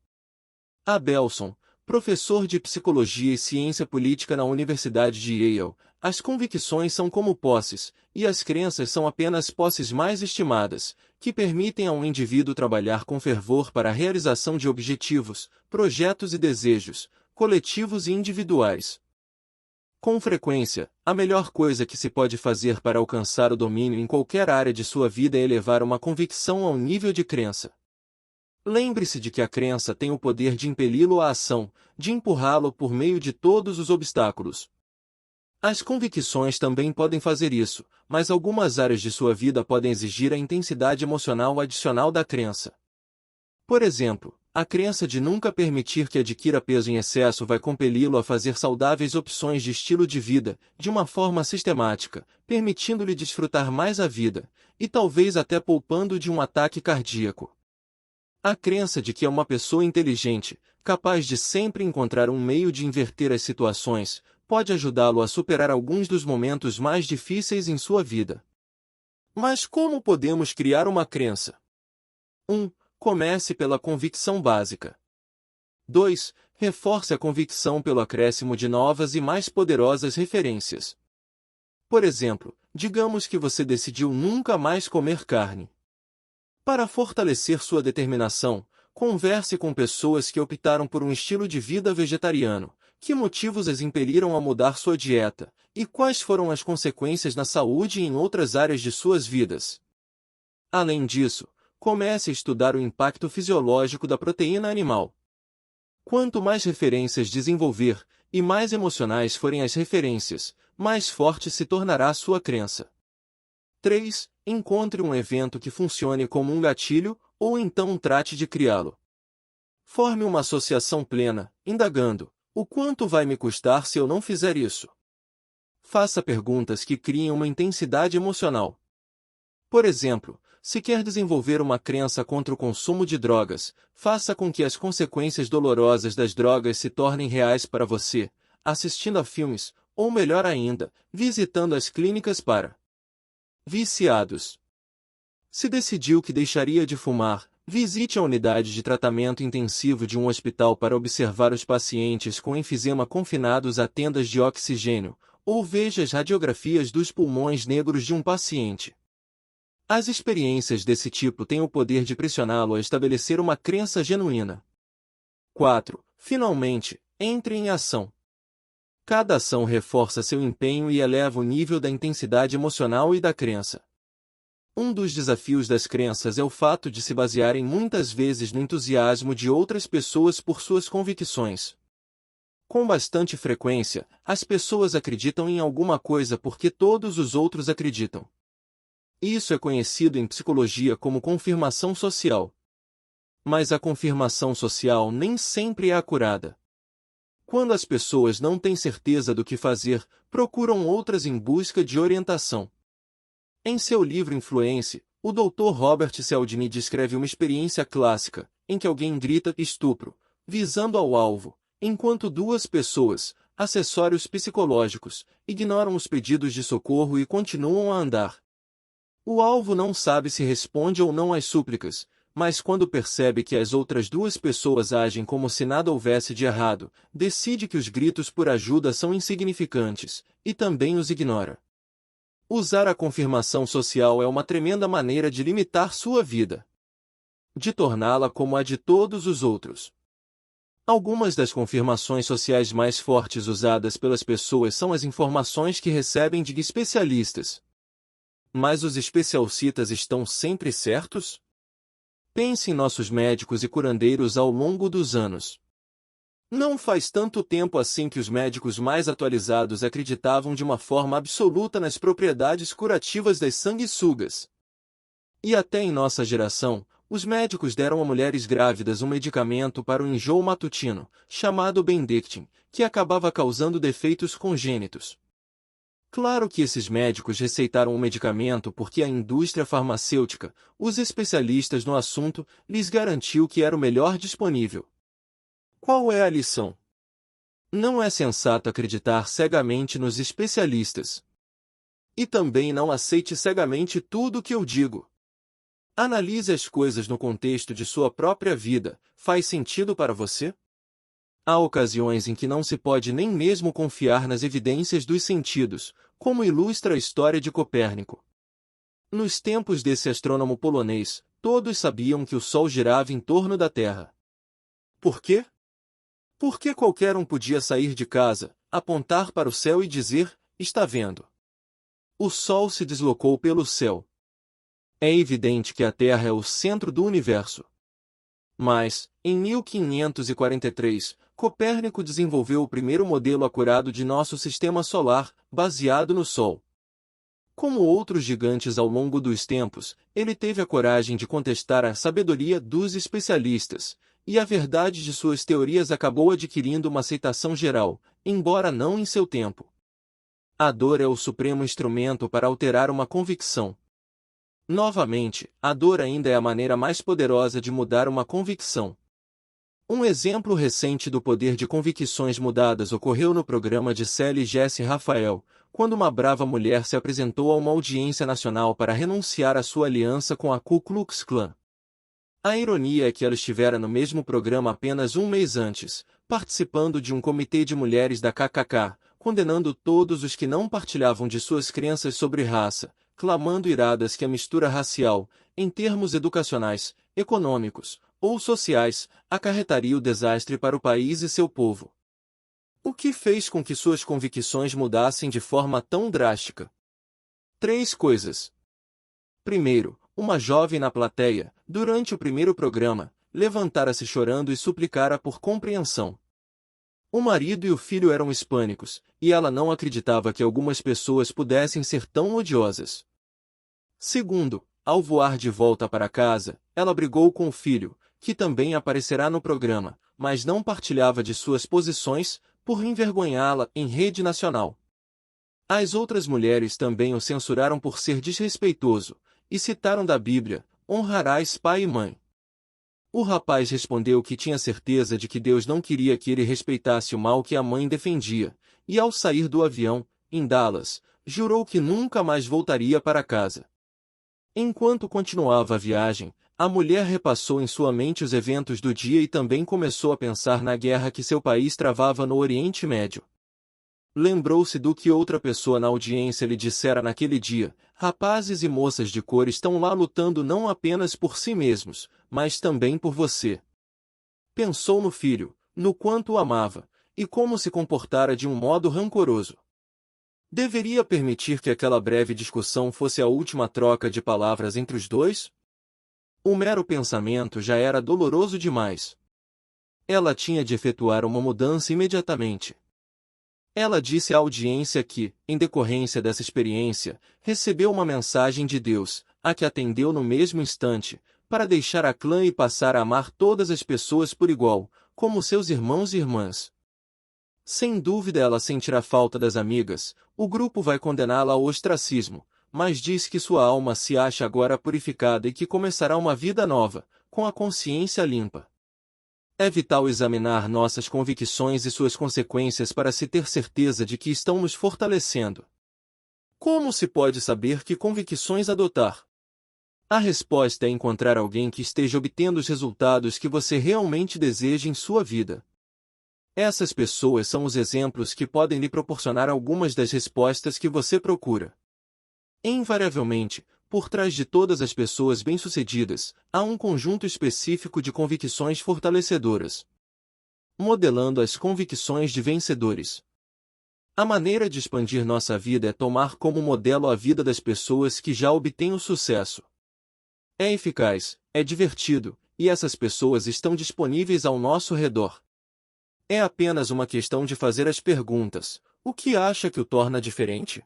Abelson, professor de Psicologia e Ciência Política na Universidade de Yale. As convicções são como posses, e as crenças são apenas posses mais estimadas, que permitem a um indivíduo trabalhar com fervor para a realização de objetivos, projetos e desejos, coletivos e individuais. Com frequência, a melhor coisa que se pode fazer para alcançar o domínio em qualquer área de sua vida é elevar uma convicção ao nível de crença. Lembre-se de que a crença tem o poder de impeli-lo à ação, de empurrá-lo por meio de todos os obstáculos. As convicções também podem fazer isso, mas algumas áreas de sua vida podem exigir a intensidade emocional adicional da crença. Por exemplo, a crença de nunca permitir que adquira peso em excesso vai compeli-lo a fazer saudáveis opções de estilo de vida, de uma forma sistemática, permitindo-lhe desfrutar mais a vida, e talvez até poupando de um ataque cardíaco. A crença de que é uma pessoa inteligente, capaz de sempre encontrar um meio de inverter as situações, pode ajudá-lo a superar alguns dos momentos mais difíceis em sua vida. Mas como podemos criar uma crença? 1. Comece pela convicção básica. 2. Reforce a convicção pelo acréscimo de novas e mais poderosas referências. Por exemplo, digamos que você decidiu nunca mais comer carne. Para fortalecer sua determinação, converse com pessoas que optaram por um estilo de vida vegetariano. Que motivos as impeliram a mudar sua dieta, e quais foram as consequências na saúde e em outras áreas de suas vidas? Além disso, comece a estudar o impacto fisiológico da proteína animal. Quanto mais referências desenvolver, e mais emocionais forem as referências, mais forte se tornará sua crença. 3. Encontre um evento que funcione como um gatilho, ou então trate de criá-lo. Forme uma associação plena, indagando: o quanto vai me custar se eu não fizer isso? Faça perguntas que criem uma intensidade emocional. Por exemplo, se quer desenvolver uma crença contra o consumo de drogas, faça com que as consequências dolorosas das drogas se tornem reais para você, assistindo a filmes, ou melhor ainda, visitando as clínicas para viciados. Se decidiu que deixaria de fumar, visite a unidade de tratamento intensivo de um hospital para observar os pacientes com enfisema confinados a tendas de oxigênio, ou veja as radiografias dos pulmões negros de um paciente. As experiências desse tipo têm o poder de pressioná-lo a estabelecer uma crença genuína. 4. Finalmente, entre em ação. Cada ação reforça seu empenho e eleva o nível da intensidade emocional e da crença. Um dos desafios das crenças é o fato de se basearem muitas vezes no entusiasmo de outras pessoas por suas convicções. Com bastante frequência, as pessoas acreditam em alguma coisa porque todos os outros acreditam. Isso é conhecido em psicologia como confirmação social. Mas a confirmação social nem sempre é acurada. Quando as pessoas não têm certeza do que fazer, procuram outras em busca de orientação. Em seu livro Influence, o Dr. Robert Cialdini descreve uma experiência clássica, em que alguém grita estupro, visando ao alvo, enquanto duas pessoas, acessórios psicológicos, ignoram os pedidos de socorro e continuam a andar. O alvo não sabe se responde ou não às súplicas, mas quando percebe que as outras duas pessoas agem como se nada houvesse de errado, decide que os gritos por ajuda são insignificantes, e também os ignora. Usar a confirmação social é uma tremenda maneira de limitar sua vida, de torná-la como a de todos os outros. Algumas das confirmações sociais mais fortes usadas pelas pessoas são as informações que recebem de especialistas. Mas os especialistas estão sempre certos? Pense em nossos médicos e curandeiros ao longo dos anos. Não faz tanto tempo assim que os médicos mais atualizados acreditavam de uma forma absoluta nas propriedades curativas das sanguessugas. E até em nossa geração, os médicos deram a mulheres grávidas um medicamento para o enjoo matutino, chamado Bendectin, que acabava causando defeitos congênitos. Claro que esses médicos receitaram o medicamento porque a indústria farmacêutica, os especialistas no assunto, lhes garantiu que era o melhor disponível. Qual é a lição? Não é sensato acreditar cegamente nos especialistas. E também não aceite cegamente tudo o que eu digo. Analise as coisas no contexto de sua própria vida. Faz sentido para você? Há ocasiões em que não se pode nem mesmo confiar nas evidências dos sentidos, como ilustra a história de Copérnico. Nos tempos desse astrônomo polonês, todos sabiam que o Sol girava em torno da Terra. Por quê? Porque qualquer um podia sair de casa, apontar para o céu e dizer: está vendo. O Sol se deslocou pelo céu. É evidente que a Terra é o centro do universo. Mas, em 1543, Copérnico desenvolveu o primeiro modelo acurado de nosso sistema solar, baseado no Sol. Como outros gigantes ao longo dos tempos, ele teve a coragem de contestar a sabedoria dos especialistas, e a verdade de suas teorias acabou adquirindo uma aceitação geral, embora não em seu tempo. A dor é o supremo instrumento para alterar uma convicção. Novamente, a dor ainda é a maneira mais poderosa de mudar uma convicção. Um exemplo recente do poder de convicções mudadas ocorreu no programa de Sally Jesse Raphael, quando uma brava mulher se apresentou a uma audiência nacional para renunciar à sua aliança com a Ku Klux Klan. A ironia é que ela estivera no mesmo programa apenas um mês antes, participando de um comitê de mulheres da KKK, condenando todos os que não partilhavam de suas crenças sobre raça, clamando iradas que a mistura racial, em termos educacionais, econômicos ou sociais, acarretaria o desastre para o país e seu povo. O que fez com que suas convicções mudassem de forma tão drástica? 3 coisas. Primeiro, uma jovem na plateia, durante o primeiro programa, levantara-se chorando e suplicara por compreensão. O marido e o filho eram hispânicos, e ela não acreditava que algumas pessoas pudessem ser tão odiosas. Segundo, ao voar de volta para casa, ela brigou com o filho, que também aparecerá no programa, mas não partilhava de suas posições, por envergonhá-la em rede nacional. As outras mulheres também o censuraram por ser desrespeitoso, e citaram da Bíblia: honrarás pai e mãe. O rapaz respondeu que tinha certeza de que Deus não queria que ele respeitasse o mal que a mãe defendia, e ao sair do avião, em Dallas, jurou que nunca mais voltaria para casa. Enquanto continuava a viagem, a mulher repassou em sua mente os eventos do dia e também começou a pensar na guerra que seu país travava no Oriente Médio. Lembrou-se do que outra pessoa na audiência lhe dissera naquele dia: rapazes e moças de cor estão lá lutando não apenas por si mesmos, mas também por você. Pensou no filho, no quanto o amava, e como se comportara de um modo rancoroso. Deveria permitir que aquela breve discussão fosse a última troca de palavras entre os dois? O mero pensamento já era doloroso demais. Ela tinha de efetuar uma mudança imediatamente. Ela disse à audiência que, em decorrência dessa experiência, recebeu uma mensagem de Deus, a que atendeu no mesmo instante, para deixar a clã e passar a amar todas as pessoas por igual, como seus irmãos e irmãs. Sem dúvida ela sentirá falta das amigas, o grupo vai condená-la ao ostracismo, mas diz que sua alma se acha agora purificada e que começará uma vida nova, com a consciência limpa. É vital examinar nossas convicções e suas consequências para se ter certeza de que estão nos fortalecendo. Como se pode saber que convicções adotar? A resposta é encontrar alguém que esteja obtendo os resultados que você realmente deseja em sua vida. Essas pessoas são os exemplos que podem lhe proporcionar algumas das respostas que você procura. Invariavelmente, por trás de todas as pessoas bem-sucedidas, há um conjunto específico de convicções fortalecedoras. Modelando as convicções de vencedores. A maneira de expandir nossa vida é tomar como modelo a vida das pessoas que já obtêm o sucesso. É eficaz, é divertido, e essas pessoas estão disponíveis ao nosso redor. É apenas uma questão de fazer as perguntas: o que acha que o torna diferente?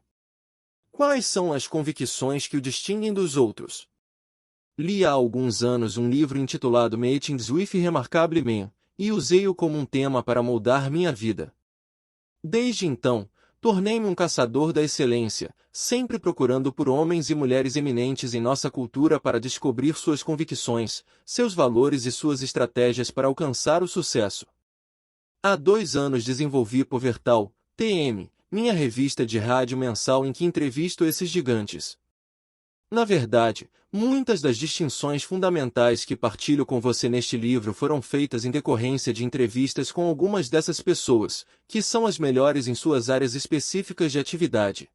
Quais são as convicções que o distinguem dos outros? Li há alguns anos um livro intitulado Meetings with Remarkable Men, e usei-o como um tema para moldar minha vida. Desde então, tornei-me um caçador da excelência, sempre procurando por homens e mulheres eminentes em nossa cultura para descobrir suas convicções, seus valores e suas estratégias para alcançar o sucesso. Há 2 anos desenvolvi Povertal, TM, minha revista de rádio mensal em que entrevisto esses gigantes. Na verdade, Muitas das distinções fundamentais que partilho com você neste livro foram feitas em decorrência de entrevistas com algumas dessas pessoas, que são as melhores em suas áreas específicas de atividade.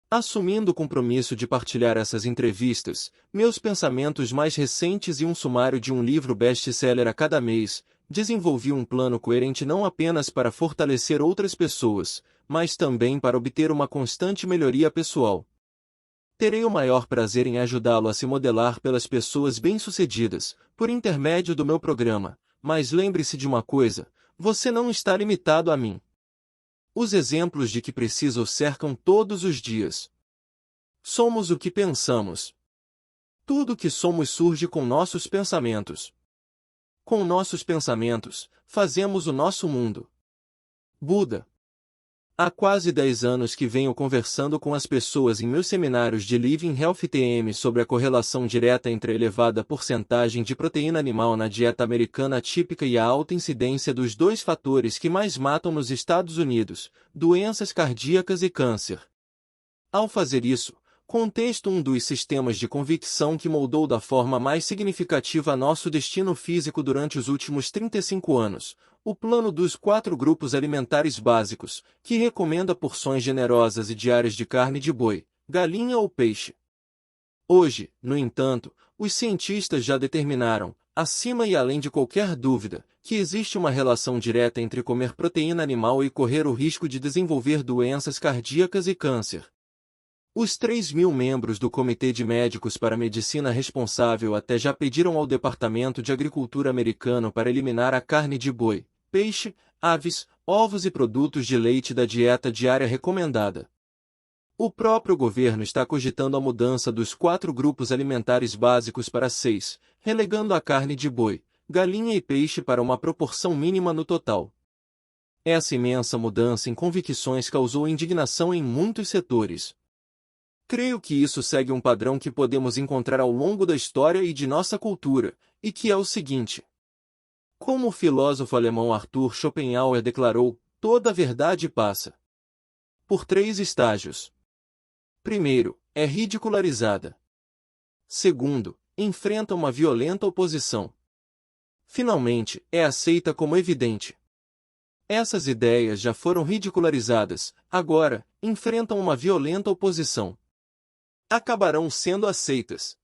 Assumindo o compromisso de partilhar essas entrevistas, meus pensamentos mais recentes e um sumário de um livro best-seller a cada mês, desenvolvi um plano coerente não apenas para fortalecer outras pessoas, mas também para obter uma constante melhoria pessoal. Terei o maior prazer em ajudá-lo a se modelar pelas pessoas bem-sucedidas, por intermédio do meu programa, mas lembre-se de uma coisa, você não está limitado a mim. Os exemplos de que preciso o cercam todos os dias. Somos o que pensamos. Tudo o que somos surge com nossos pensamentos. Com nossos pensamentos, fazemos o nosso mundo. Buda. Há quase 10 anos que venho conversando com as pessoas em meus seminários de Living Health TM sobre a correlação direta entre a elevada porcentagem de proteína animal na dieta americana típica e a alta incidência dos dois fatores que mais matam nos Estados Unidos, doenças cardíacas e câncer. Ao fazer isso, contesto um dos sistemas de convicção que moldou da forma mais significativa nosso destino físico durante os últimos 35 anos, o plano dos 4 grupos alimentares básicos, que recomenda porções generosas e diárias de carne de boi, galinha ou peixe. Hoje, no entanto, os cientistas já determinaram, acima e além de qualquer dúvida, que existe uma relação direta entre comer proteína animal e correr o risco de desenvolver doenças cardíacas e câncer. Os 3.000 membros do Comitê de Médicos para a Medicina Responsável até já pediram ao Departamento de Agricultura americano para eliminar a carne de boi, peixe, aves, ovos e produtos de leite da dieta diária recomendada. O próprio governo está cogitando a mudança dos 4 grupos alimentares básicos para 6, relegando a carne de boi, galinha e peixe para uma proporção mínima no total. Essa imensa mudança em convicções causou indignação em muitos setores. Creio que isso segue um padrão que podemos encontrar ao longo da história e de nossa cultura, e que é o seguinte. Como o filósofo alemão Arthur Schopenhauer declarou, toda a verdade passa por 3 estágios. Primeiro, é ridicularizada. Segundo, enfrenta uma violenta oposição. Finalmente, é aceita como evidente. Essas ideias já foram ridicularizadas, agora, enfrentam uma violenta oposição. Acabarão sendo aceitas.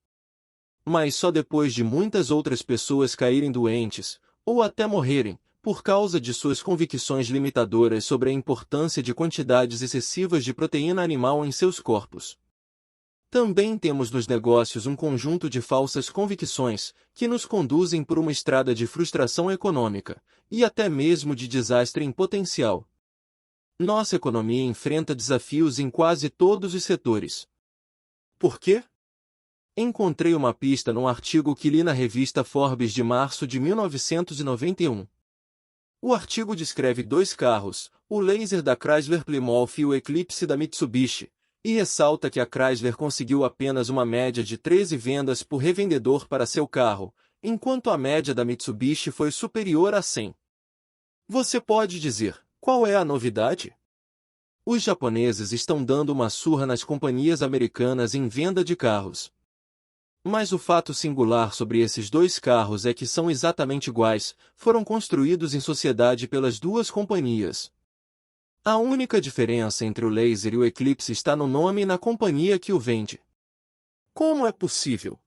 Mas só depois de muitas outras pessoas caírem doentes, ou até morrerem, por causa de suas convicções limitadoras sobre a importância de quantidades excessivas de proteína animal em seus corpos. Também temos nos negócios um conjunto de falsas convicções, que nos conduzem por uma estrada de frustração econômica, e até mesmo de desastre em potencial. Nossa economia enfrenta desafios em quase todos os setores. Por quê? Encontrei uma pista num artigo que li na revista Forbes de março de 1991. O artigo descreve 2 carros, o Laser da Chrysler Plymouth e o Eclipse da Mitsubishi, e ressalta que a Chrysler conseguiu apenas uma média de 13 vendas por revendedor para seu carro, enquanto a média da Mitsubishi foi superior a 100. Você pode dizer, qual é a novidade? Os japoneses estão dando uma surra nas companhias americanas em venda de carros. Mas o fato singular sobre esses 2 carros é que são exatamente iguais, foram construídos em sociedade pelas 2 companhias. A única diferença entre o Laser e o Eclipse está no nome e na companhia que o vende. Como é possível?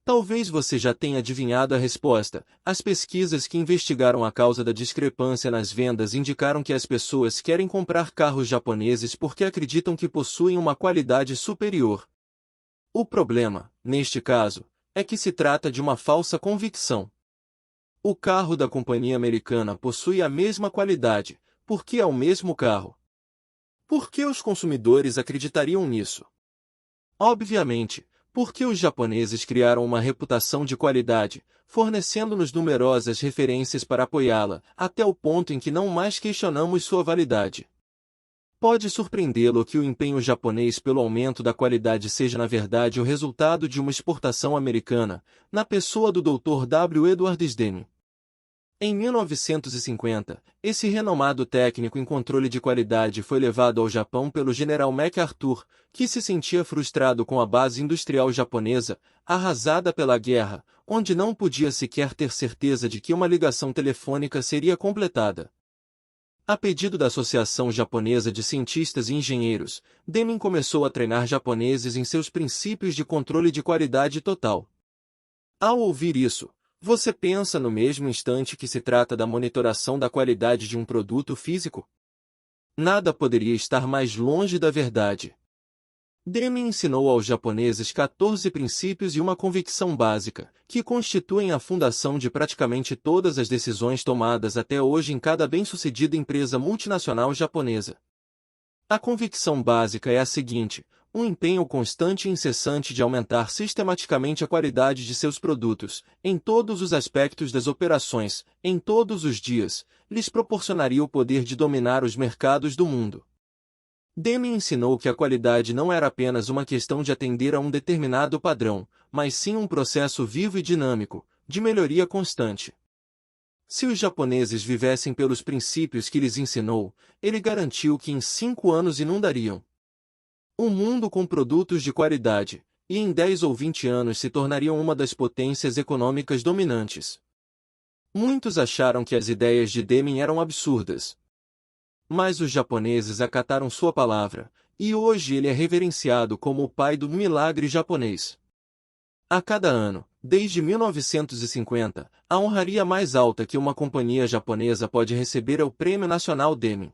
Talvez você já tenha adivinhado a resposta. As pesquisas que investigaram a causa da discrepância nas vendas indicaram que as pessoas querem comprar carros japoneses porque acreditam que possuem uma qualidade superior. O problema, neste caso, é que se trata de uma falsa convicção. O carro da companhia americana possui a mesma qualidade, porque é o mesmo carro. Por que os consumidores acreditariam nisso? Obviamente, porque os japoneses criaram uma reputação de qualidade, fornecendo-nos numerosas referências para apoiá-la, até o ponto em que não mais questionamos sua validade. Pode surpreendê-lo que o empenho japonês pelo aumento da qualidade seja na verdade o resultado de uma exportação americana, na pessoa do Dr. W. Edward Snell. Em 1950, esse renomado técnico em controle de qualidade foi levado ao Japão pelo general MacArthur, que se sentia frustrado com a base industrial japonesa, arrasada pela guerra, onde não podia sequer ter certeza de que uma ligação telefônica seria completada. A pedido da Associação Japonesa de Cientistas e Engenheiros, Deming começou a treinar japoneses em seus princípios de controle de qualidade total. Ao ouvir isso, você pensa no mesmo instante que se trata da monitoração da qualidade de um produto físico? Nada poderia estar mais longe da verdade. Deming ensinou aos japoneses 14 princípios e uma convicção básica, que constituem a fundação de praticamente todas as decisões tomadas até hoje em cada bem-sucedida empresa multinacional japonesa. A convicção básica é a seguinte: um empenho constante e incessante de aumentar sistematicamente a qualidade de seus produtos, em todos os aspectos das operações, em todos os dias, lhes proporcionaria o poder de dominar os mercados do mundo. Deming ensinou que a qualidade não era apenas uma questão de atender a um determinado padrão, mas sim um processo vivo e dinâmico, de melhoria constante. Se os japoneses vivessem pelos princípios que lhes ensinou, ele garantiu que em 5 anos inundariam um mundo com produtos de qualidade, e em 10 ou 20 anos se tornariam uma das potências econômicas dominantes. Muitos acharam que as ideias de Deming eram absurdas. Mas os japoneses acataram sua palavra, e hoje ele é reverenciado como o pai do milagre japonês. A cada ano, desde 1950, a honraria mais alta que uma companhia japonesa pode receber é o Prêmio Nacional Deming.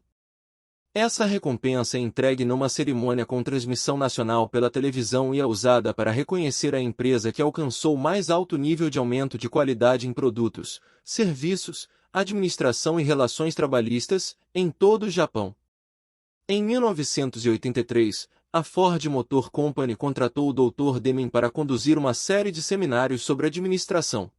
Essa recompensa é entregue numa cerimônia com transmissão nacional pela televisão e é usada para reconhecer a empresa que alcançou o mais alto nível de aumento de qualidade em produtos, serviços, administração e relações trabalhistas, em todo o Japão. Em 1983, a Ford Motor Company contratou o Dr. Deming para conduzir uma série de seminários sobre administração.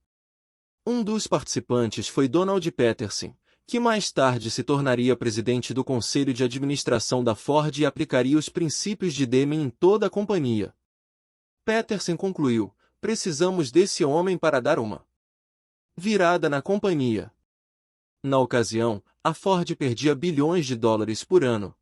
Um dos participantes foi Donald Peterson, que mais tarde se tornaria presidente do Conselho de Administração da Ford e aplicaria os princípios de Deming em toda a companhia. Peterson concluiu: precisamos desse homem para dar uma virada na companhia. Na ocasião, a Ford perdia bilhões de dólares por ano.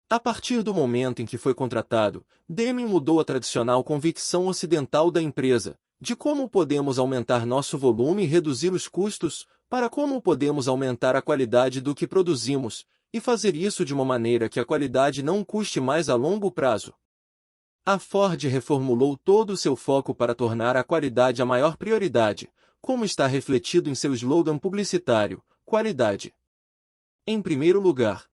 A partir do momento em que foi contratado, Deming mudou a tradicional convicção ocidental da empresa, de como podemos aumentar nosso volume e reduzir os custos, para como podemos aumentar a qualidade do que produzimos, e fazer isso de uma maneira que a qualidade não custe mais a longo prazo. A Ford reformulou todo o seu foco para tornar a qualidade a maior prioridade, como está refletido em seu slogan publicitário: qualidade em primeiro lugar.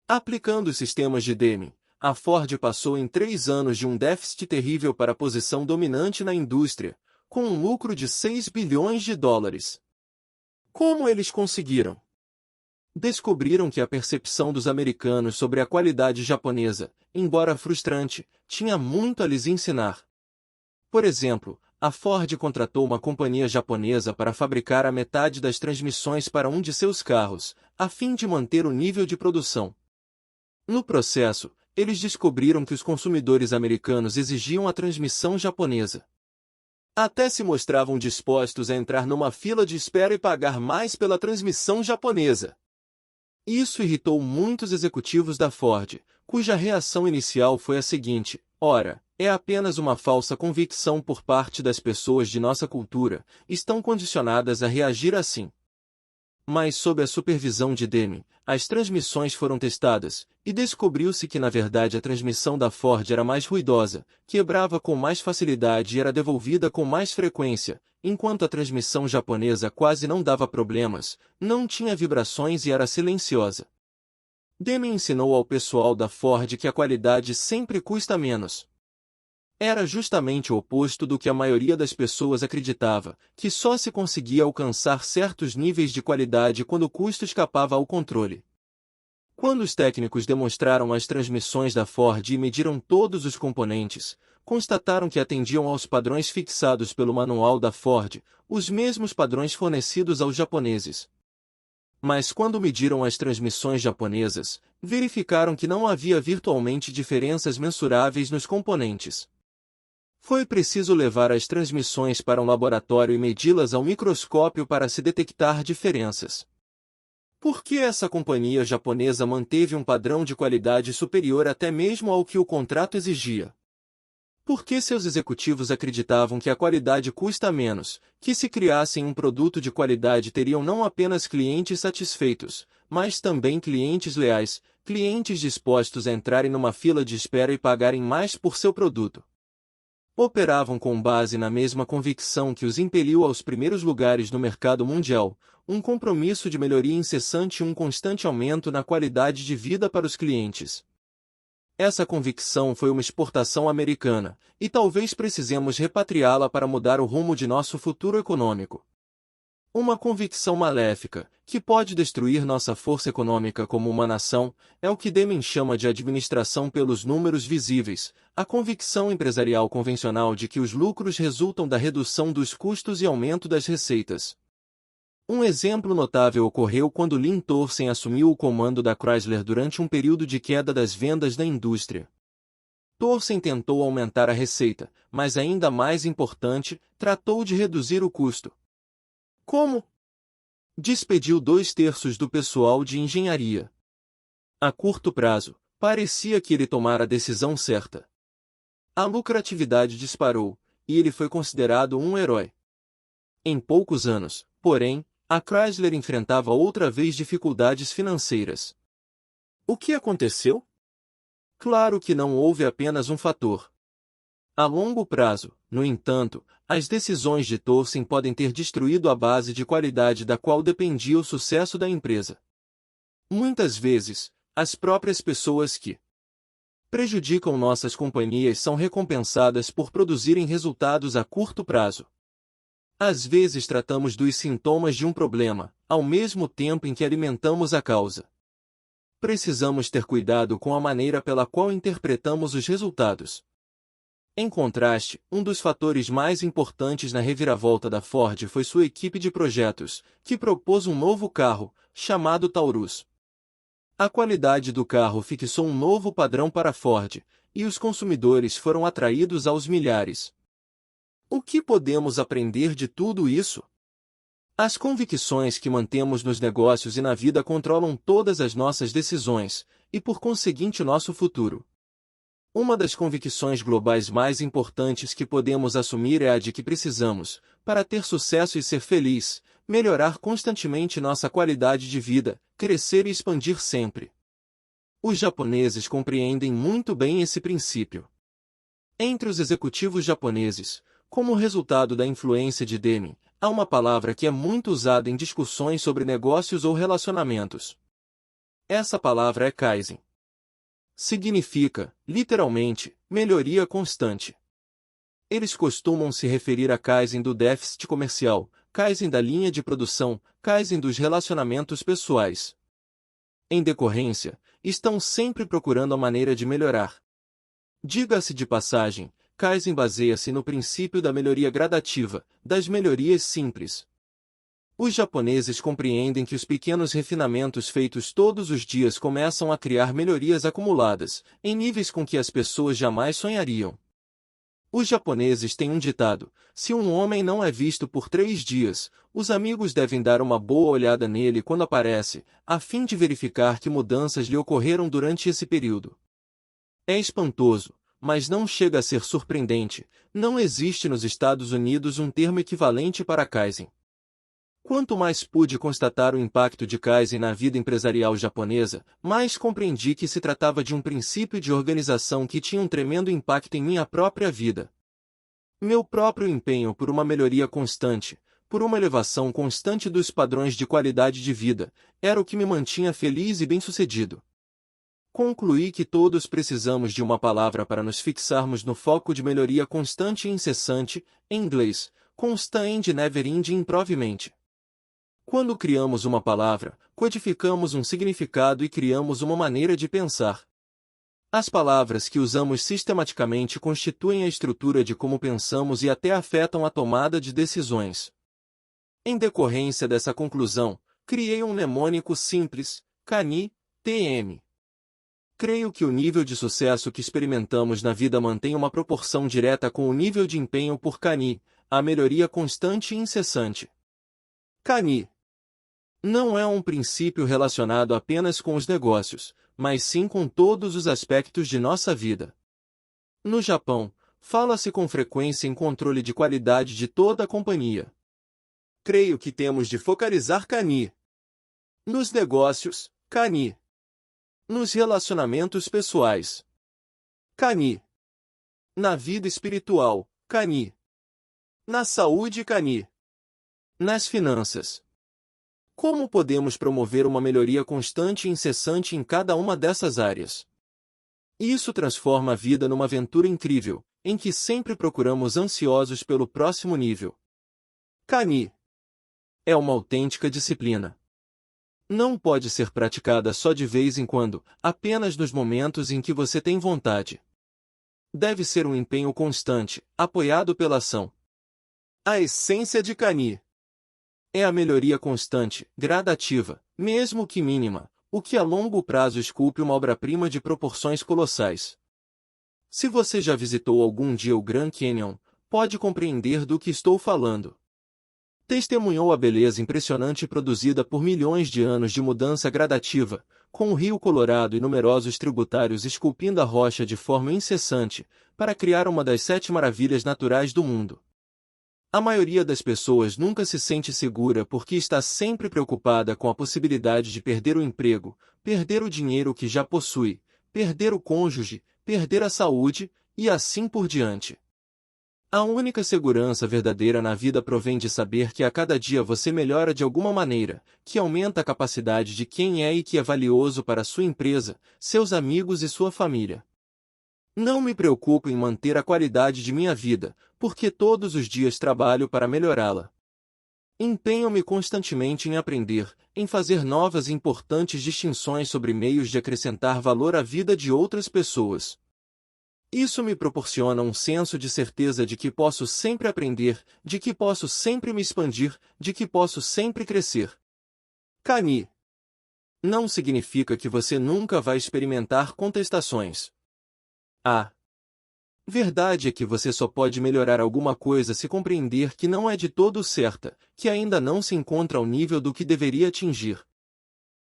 Aplicando os sistemas de Deming, a Ford passou em 3 anos de um déficit terrível para a posição dominante na indústria, com um lucro de 6 bilhões de dólares. Como eles conseguiram? Descobriram que a percepção dos americanos sobre a qualidade japonesa, embora frustrante, tinha muito a lhes ensinar. Por exemplo, a Ford contratou uma companhia japonesa para fabricar a metade das transmissões para um de seus carros, a fim de manter o nível de produção. No processo, eles descobriram que os consumidores americanos exigiam a transmissão japonesa. Até se mostravam dispostos a entrar numa fila de espera e pagar mais pela transmissão japonesa. Isso irritou muitos executivos da Ford, cuja reação inicial foi a seguinte: ora, é apenas uma falsa convicção por parte das pessoas de nossa cultura, estão condicionadas a reagir assim. Mas sob a supervisão de Deming, as transmissões foram testadas, e descobriu-se que na verdade a transmissão da Ford era mais ruidosa, quebrava com mais facilidade e era devolvida com mais frequência, enquanto a transmissão japonesa quase não dava problemas, não tinha vibrações e era silenciosa. Deming ensinou ao pessoal da Ford que a qualidade sempre custa menos. Era justamente o oposto do que a maioria das pessoas acreditava, que só se conseguia alcançar certos níveis de qualidade quando o custo escapava ao controle. Quando os técnicos demonstraram as transmissões da Ford e mediram todos os componentes, constataram que atendiam aos padrões fixados pelo manual da Ford, os mesmos padrões fornecidos aos japoneses. Mas quando mediram as transmissões japonesas, verificaram que não havia virtualmente diferenças mensuráveis nos componentes. Foi preciso levar as transmissões para um laboratório e medi-las ao microscópio para se detectar diferenças. Por que essa companhia japonesa manteve um padrão de qualidade superior até mesmo ao que o contrato exigia? Porque seus executivos acreditavam que a qualidade custa menos, que se criassem um produto de qualidade teriam não apenas clientes satisfeitos, mas também clientes leais, clientes dispostos a entrarem numa fila de espera e pagarem mais por seu produto. Operavam com base na mesma convicção que os impeliu aos primeiros lugares no mercado mundial, um compromisso de melhoria incessante e um constante aumento na qualidade de vida para os clientes. Essa convicção foi uma exportação americana, e talvez precisemos repatriá-la para mudar o rumo de nosso futuro econômico. Uma convicção maléfica, que pode destruir nossa força econômica como uma nação, é o que Deming chama de administração pelos números visíveis, a convicção empresarial convencional de que os lucros resultam da redução dos custos e aumento das receitas. Um exemplo notável ocorreu quando Lynn Thorsen assumiu o comando da Chrysler durante um período de queda das vendas da indústria. Thorsen tentou aumentar a receita, mas ainda mais importante, tratou de reduzir o custo. Como? Despediu 2/3 do pessoal de engenharia. A curto prazo, parecia que ele tomara a decisão certa. A lucratividade disparou, e ele foi considerado um herói. Em poucos anos, porém, a Chrysler enfrentava outra vez dificuldades financeiras. O que aconteceu? Claro que não houve apenas um fator. A longo prazo, no entanto, as decisões de Thorsen podem ter destruído a base de qualidade da qual dependia o sucesso da empresa. Muitas vezes, as próprias pessoas que prejudicam nossas companhias são recompensadas por produzirem resultados a curto prazo. Às vezes tratamos dos sintomas de um problema, ao mesmo tempo em que alimentamos a causa. Precisamos ter cuidado com a maneira pela qual interpretamos os resultados. Em contraste, um dos fatores mais importantes na reviravolta da Ford foi sua equipe de projetos, que propôs um novo carro, chamado Taurus. A qualidade do carro fixou um novo padrão para a Ford, e os consumidores foram atraídos aos milhares. O que podemos aprender de tudo isso? As convicções que mantemos nos negócios e na vida controlam todas as nossas decisões, e por conseguinte nosso futuro. Uma das convicções globais mais importantes que podemos assumir é a de que precisamos, para ter sucesso e ser feliz, melhorar constantemente nossa qualidade de vida, crescer e expandir sempre. Os japoneses compreendem muito bem esse princípio. Entre os executivos japoneses, como resultado da influência de Deming, há uma palavra que é muito usada em discussões sobre negócios ou relacionamentos. Essa palavra é Kaizen. Significa, literalmente, melhoria constante. Eles costumam se referir a Kaizen do déficit comercial, Kaizen da linha de produção, Kaizen dos relacionamentos pessoais. Em decorrência, estão sempre procurando a maneira de melhorar. Diga-se de passagem, Kaizen baseia-se no princípio da melhoria gradativa, das melhorias simples. Os japoneses compreendem que os pequenos refinamentos feitos todos os dias começam a criar melhorias acumuladas, em níveis com que as pessoas jamais sonhariam. Os japoneses têm um ditado: se um homem não é visto por 3 dias, os amigos devem dar uma boa olhada nele quando aparece, a fim de verificar que mudanças lhe ocorreram durante esse período. É espantoso, mas não chega a ser surpreendente, não existe nos Estados Unidos um termo equivalente para Kaizen. Quanto mais pude constatar o impacto de Kaizen na vida empresarial japonesa, mais compreendi que se tratava de um princípio de organização que tinha um tremendo impacto em minha própria vida. Meu próprio empenho por uma melhoria constante, por uma elevação constante dos padrões de qualidade de vida, era o que me mantinha feliz e bem-sucedido. Concluí que todos precisamos de uma palavra para nos fixarmos no foco de melhoria constante e incessante, em inglês, constant and never-ending improvement. Quando criamos uma palavra, codificamos um significado e criamos uma maneira de pensar. As palavras que usamos sistematicamente constituem a estrutura de como pensamos e até afetam a tomada de decisões. Em decorrência dessa conclusão, criei um mnemônico simples, Kani, TM. Creio que o nível de sucesso que experimentamos na vida mantém uma proporção direta com o nível de empenho por Cani, a melhoria constante e incessante. Cani não é um princípio relacionado apenas com os negócios, mas sim com todos os aspectos de nossa vida. No Japão, fala-se com frequência em controle de qualidade de toda a companhia. Creio que temos de focalizar Cani nos negócios, Cani nos relacionamentos pessoais, Cani na vida espiritual, Cani na saúde, Cani nas finanças. Como podemos promover uma melhoria constante e incessante em cada uma dessas áreas? Isso transforma a vida numa aventura incrível, em que sempre procuramos ansiosos pelo próximo nível. Cani é uma autêntica disciplina. Não pode ser praticada só de vez em quando, apenas nos momentos em que você tem vontade. Deve ser um empenho constante, apoiado pela ação. A essência de Cani é a melhoria constante, gradativa, mesmo que mínima, o que a longo prazo esculpe uma obra-prima de proporções colossais. Se você já visitou algum dia o Grand Canyon, pode compreender do que estou falando. Testemunhou a beleza impressionante produzida por milhões de anos de mudança gradativa, com o Rio Colorado e numerosos tributários esculpindo a rocha de forma incessante, para criar uma das 7 maravilhas naturais do mundo. A maioria das pessoas nunca se sente segura porque está sempre preocupada com a possibilidade de perder o emprego, perder o dinheiro que já possui, perder o cônjuge, perder a saúde, e assim por diante. A única segurança verdadeira na vida provém de saber que a cada dia você melhora de alguma maneira, que aumenta a capacidade de quem é e que é valioso para sua empresa, seus amigos e sua família. Não me preocupo em manter a qualidade de minha vida, porque todos os dias trabalho para melhorá-la. Empenho-me constantemente em aprender, em fazer novas e importantes distinções sobre meios de acrescentar valor à vida de outras pessoas. Isso me proporciona um senso de certeza de que posso sempre aprender, de que posso sempre me expandir, de que posso sempre crescer. Cani não significa que você nunca vai experimentar contestações. A verdade é que você só pode melhorar alguma coisa se compreender que não é de todo certa, que ainda não se encontra ao nível do que deveria atingir.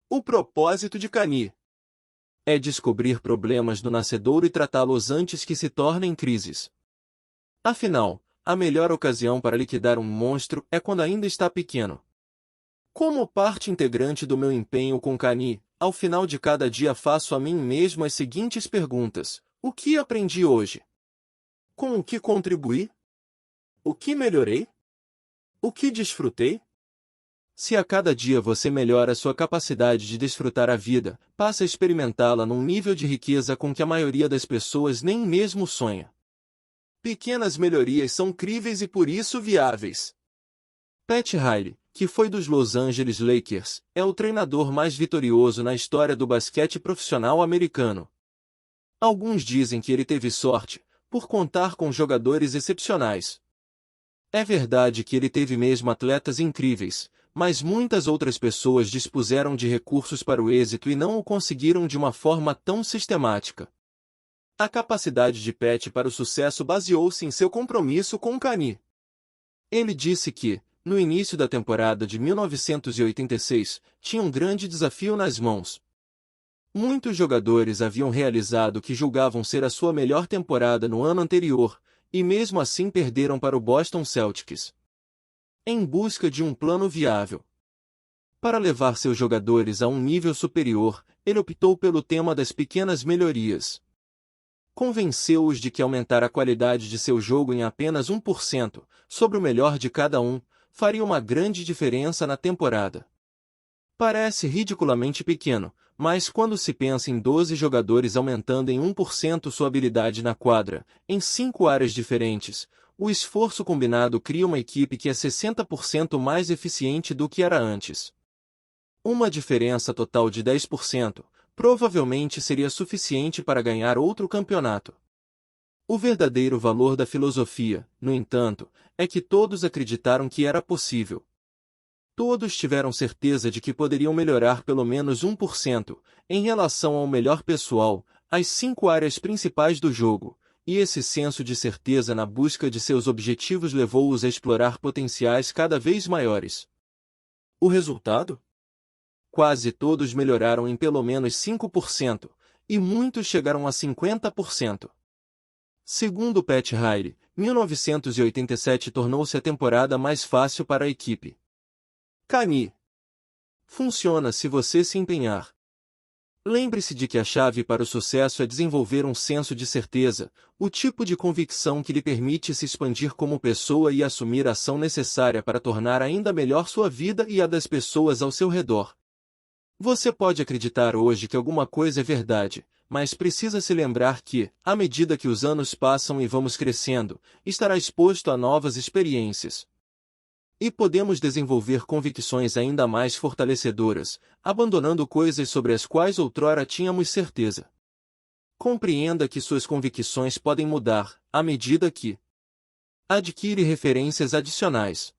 O propósito de Cani é descobrir problemas no nascedouro e tratá-los antes que se tornem crises. Afinal, a melhor ocasião para liquidar um monstro é quando ainda está pequeno. Como parte integrante do meu empenho com Cani, ao final de cada dia faço a mim mesmo as seguintes perguntas: o que aprendi hoje? Com o que contribuí? O que melhorei? O que desfrutei? Se a cada dia você melhora sua capacidade de desfrutar a vida, passa a experimentá-la num nível de riqueza com que a maioria das pessoas nem mesmo sonha. Pequenas melhorias são críveis e por isso viáveis. Pat Riley, que foi dos Los Angeles Lakers, é o treinador mais vitorioso na história do basquete profissional americano. Alguns dizem que ele teve sorte, por contar com jogadores excepcionais. É verdade que ele teve mesmo atletas incríveis, mas muitas outras pessoas dispuseram de recursos para o êxito e não o conseguiram de uma forma tão sistemática. A capacidade de Pat para o sucesso baseou-se em seu compromisso com Cani. Ele disse que, no início da temporada de 1986, tinha um grande desafio nas mãos. Muitos jogadores haviam realizado o que julgavam ser a sua melhor temporada no ano anterior, e mesmo assim perderam para o Boston Celtics. Em busca de um plano viável para levar seus jogadores a um nível superior, ele optou pelo tema das pequenas melhorias. Convenceu-os de que aumentar a qualidade de seu jogo em apenas 1%, sobre o melhor de cada um, faria uma grande diferença na temporada. Parece ridiculamente pequeno, mas quando se pensa em 12 jogadores aumentando em 1% sua habilidade na quadra, em 5 áreas diferentes, o esforço combinado cria uma equipe que é 60% mais eficiente do que era antes. Uma diferença total de 10%, provavelmente seria suficiente para ganhar outro campeonato. O verdadeiro valor da filosofia, no entanto, é que todos acreditaram que era possível. Todos tiveram certeza de que poderiam melhorar pelo menos 1% em relação ao melhor pessoal, as 5 áreas principais do jogo, e esse senso de certeza na busca de seus objetivos levou-os a explorar potenciais cada vez maiores. O resultado? Quase todos melhoraram em pelo menos 5%, e muitos chegaram a 50%. Segundo Pat Riley, 1987 tornou-se a temporada mais fácil para a equipe. Kami. Funciona se você se empenhar. Lembre-se de que a chave para o sucesso é desenvolver um senso de certeza, o tipo de convicção que lhe permite se expandir como pessoa e assumir a ação necessária para tornar ainda melhor sua vida e a das pessoas ao seu redor. Você pode acreditar hoje que alguma coisa é verdade, mas precisa se lembrar que, à medida que os anos passam e vamos crescendo, estará exposto a novas experiências. E podemos desenvolver convicções ainda mais fortalecedoras, abandonando coisas sobre as quais outrora tínhamos certeza. Compreenda que suas convicções podem mudar, à medida que adquire referências adicionais.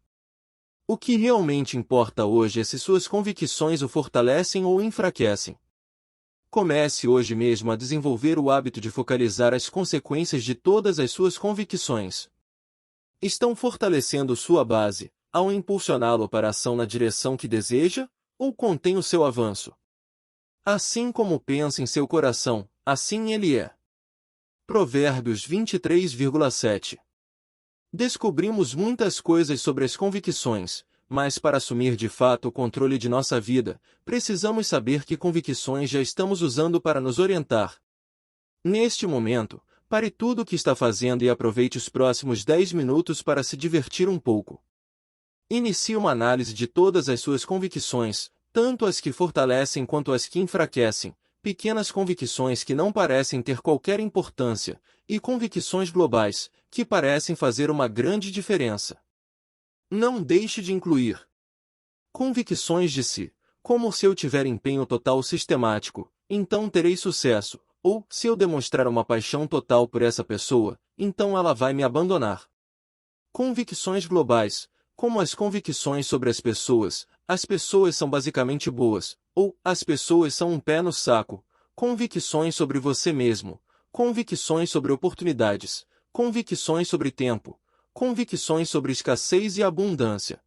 O que realmente importa hoje é se suas convicções o fortalecem ou enfraquecem. Comece hoje mesmo a desenvolver o hábito de focalizar as consequências de todas as suas convicções. Estão fortalecendo sua base, ao impulsioná-lo para a ação na direção que deseja, ou contém o seu avanço? Assim como pensa em seu coração, assim ele é. Provérbios 23,7. Descobrimos muitas coisas sobre as convicções, mas para assumir de fato o controle de nossa vida, precisamos saber que convicções já estamos usando para nos orientar. Neste momento, pare tudo o que está fazendo e aproveite os próximos 10 minutos para se divertir um pouco. Inicie uma análise de todas as suas convicções, tanto as que fortalecem quanto as que enfraquecem, pequenas convicções que não parecem ter qualquer importância, e convicções globais, que parecem fazer uma grande diferença. Não deixe de incluir convicções de si, como se eu tiver empenho total sistemático, então terei sucesso, ou se eu demonstrar uma paixão total por essa pessoa, então ela vai me abandonar. Convicções globais, como as convicções sobre as pessoas são basicamente boas, ou as pessoas são um pé no saco, convicções sobre você mesmo, convicções sobre oportunidades, convicções sobre tempo, convicções sobre escassez e abundância.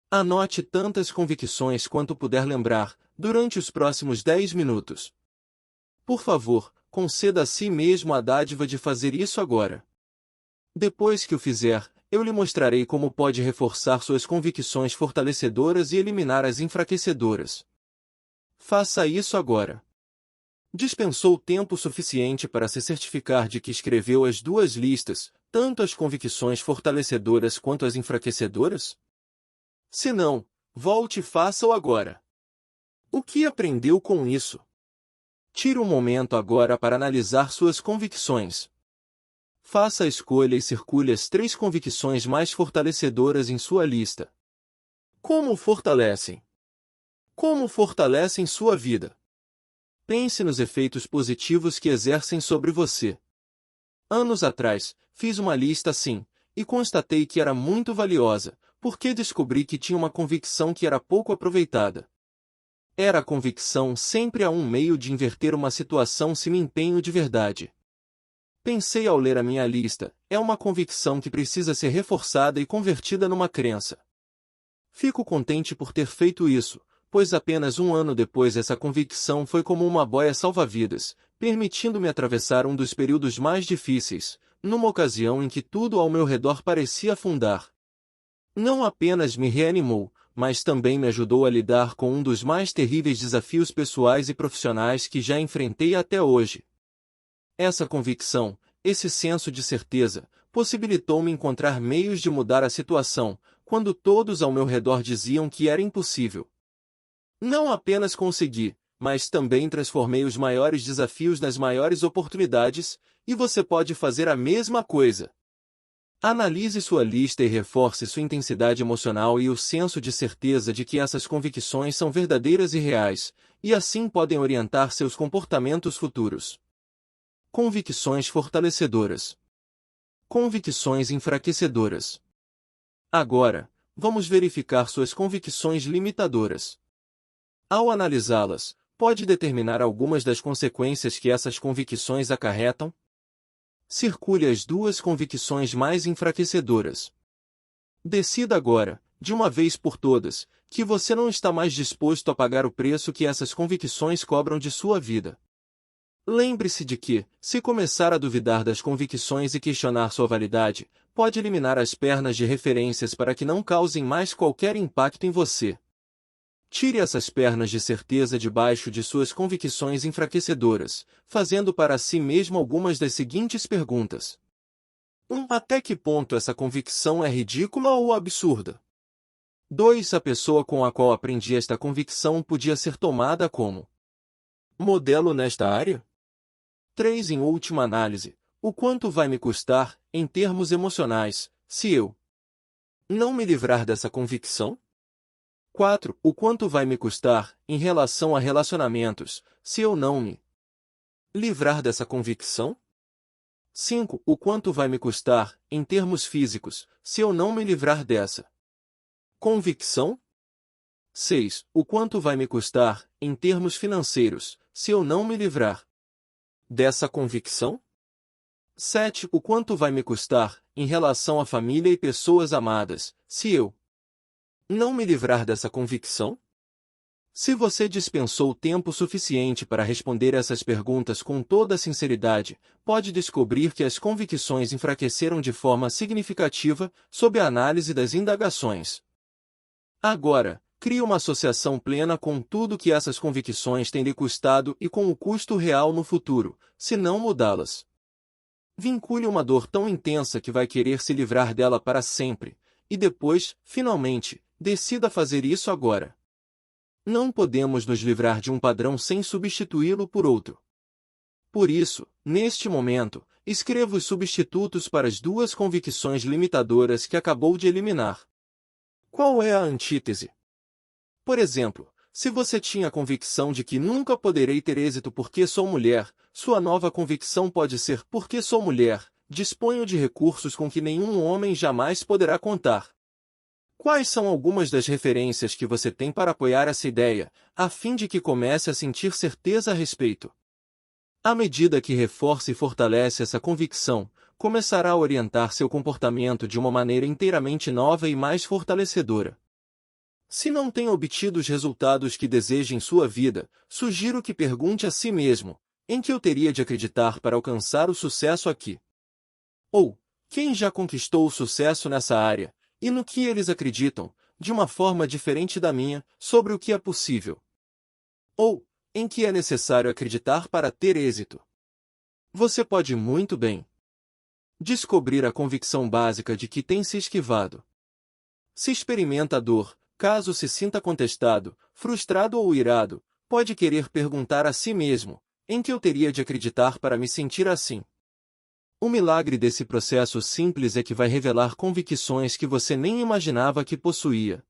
Anote tantas convicções quanto puder lembrar, durante os próximos 10 minutos. Por favor, conceda a si mesmo a dádiva de fazer isso agora. Depois que o fizer, eu lhe mostrarei como pode reforçar suas convicções fortalecedoras e eliminar as enfraquecedoras. Faça isso agora. Dispensou tempo suficiente para se certificar de que escreveu as duas listas, tanto as convicções fortalecedoras quanto as enfraquecedoras? Se não, volte e faça-o agora. O que aprendeu com isso? Tire um momento agora para analisar suas convicções. Faça a escolha e circule as 3 convicções mais fortalecedoras em sua lista. Como fortalecem? Como fortalecem sua vida? Pense nos efeitos positivos que exercem sobre você. Anos atrás, fiz uma lista assim, e constatei que era muito valiosa, porque descobri que tinha uma convicção que era pouco aproveitada. Era a convicção sempre há um meio de inverter uma situação se me empenho de verdade. Pensei ao ler a minha lista, é uma convicção que precisa ser reforçada e convertida numa crença. Fico contente por ter feito isso, pois apenas um ano depois essa convicção foi como uma boia salva-vidas, permitindo-me atravessar um dos períodos mais difíceis, numa ocasião em que tudo ao meu redor parecia afundar. Não apenas me reanimou, mas também me ajudou a lidar com um dos mais terríveis desafios pessoais e profissionais que já enfrentei até hoje. Essa convicção, esse senso de certeza, possibilitou-me encontrar meios de mudar a situação, quando todos ao meu redor diziam que era impossível. Não apenas consegui, mas também transformei os maiores desafios nas maiores oportunidades, e você pode fazer a mesma coisa. Analise sua lista e reforce sua intensidade emocional e o senso de certeza de que essas convicções são verdadeiras e reais, e assim podem orientar seus comportamentos futuros. Convicções fortalecedoras. Convicções enfraquecedoras. Agora, vamos verificar suas convicções limitadoras. Ao analisá-las, pode determinar algumas das consequências que essas convicções acarretam? Circule as duas convicções mais enfraquecedoras. Decida agora, de uma vez por todas, que você não está mais disposto a pagar o preço que essas convicções cobram de sua vida. Lembre-se de que, se começar a duvidar das convicções e questionar sua validade, pode eliminar as pernas de referências para que não causem mais qualquer impacto em você. Tire essas pernas de certeza debaixo de suas convicções enfraquecedoras, fazendo para si mesmo algumas das seguintes perguntas. 1. Até que ponto essa convicção é ridícula ou absurda? 2. A pessoa com a qual aprendi esta convicção podia ser tomada como modelo nesta área? 3. Em última análise, o quanto vai me custar, em termos emocionais, se eu não me livrar dessa convicção? 4. O quanto vai me custar, em relação a relacionamentos, se eu não me livrar dessa convicção? 5. O quanto vai me custar, em termos físicos, se eu não me livrar dessa convicção? 6. O quanto vai me custar, em termos financeiros, se eu não me livrar dessa convicção? 7. O quanto vai me custar, em relação à família e pessoas amadas, se eu não me livrar dessa convicção? Se você dispensou tempo suficiente para responder essas perguntas com toda a sinceridade, pode descobrir que as convicções enfraqueceram de forma significativa sob a análise das indagações. Agora, crie uma associação plena com tudo que essas convicções têm lhe custado e com o custo real no futuro, se não mudá-las. Vincule uma dor tão intensa que vai querer se livrar dela para sempre, e depois, finalmente, decida fazer isso agora. Não podemos nos livrar de um padrão sem substituí-lo por outro. Por isso, neste momento, escreva os substitutos para as duas convicções limitadoras que acabou de eliminar. Qual é a antítese? Por exemplo, se você tinha a convicção de que nunca poderei ter êxito porque sou mulher, sua nova convicção pode ser porque sou mulher, disponho de recursos com que nenhum homem jamais poderá contar. Quais são algumas das referências que você tem para apoiar essa ideia, a fim de que comece a sentir certeza a respeito? À medida que reforça e fortalece essa convicção, começará a orientar seu comportamento de uma maneira inteiramente nova e mais fortalecedora. Se não tem obtido os resultados que deseja em sua vida, sugiro que pergunte a si mesmo, em que eu teria de acreditar para alcançar o sucesso aqui? Ou, quem já conquistou o sucesso nessa área, e no que eles acreditam, de uma forma diferente da minha, sobre o que é possível? Ou, em que é necessário acreditar para ter êxito? Você pode muito bem descobrir a convicção básica de que tem se esquivado. Se experimenta a dor, caso se sinta contestado, frustrado ou irado, pode querer perguntar a si mesmo, em que eu teria de acreditar para me sentir assim? O milagre desse processo simples é que vai revelar convicções que você nem imaginava que possuía.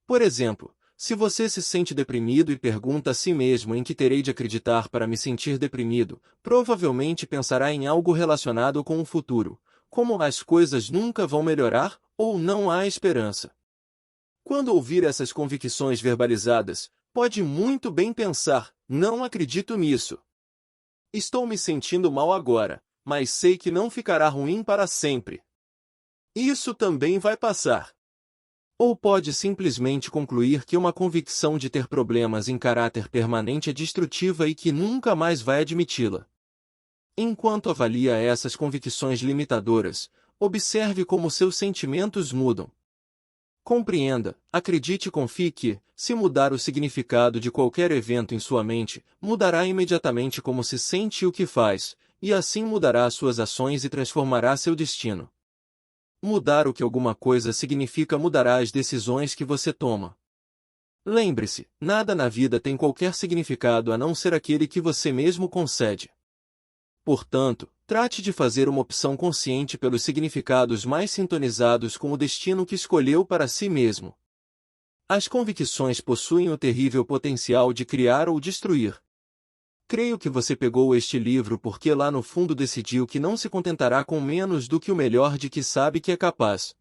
Por exemplo, se você se sente deprimido e pergunta a si mesmo em que terei de acreditar para me sentir deprimido, provavelmente pensará em algo relacionado com o futuro, como as coisas nunca vão melhorar ou não há esperança. Quando ouvir essas convicções verbalizadas, pode muito bem pensar, não acredito nisso. Estou me sentindo mal agora, mas sei que não ficará ruim para sempre. Isso também vai passar. Ou pode simplesmente concluir que uma convicção de ter problemas em caráter permanente é destrutiva e que nunca mais vai admiti-la. Enquanto avalia essas convicções limitadoras, observe como seus sentimentos mudam. Compreenda, acredite e confie que, se mudar o significado de qualquer evento em sua mente, mudará imediatamente como se sente e o que faz, e assim mudará suas ações e transformará seu destino. Mudar o que alguma coisa significa mudará as decisões que você toma. Lembre-se, nada na vida tem qualquer significado a não ser aquele que você mesmo concede. Portanto, trate de fazer uma opção consciente pelos significados mais sintonizados com o destino que escolheu para si mesmo. As convicções possuem o terrível potencial de criar ou destruir. Creio que você pegou este livro porque lá no fundo decidiu que não se contentará com menos do que o melhor de que sabe que é capaz.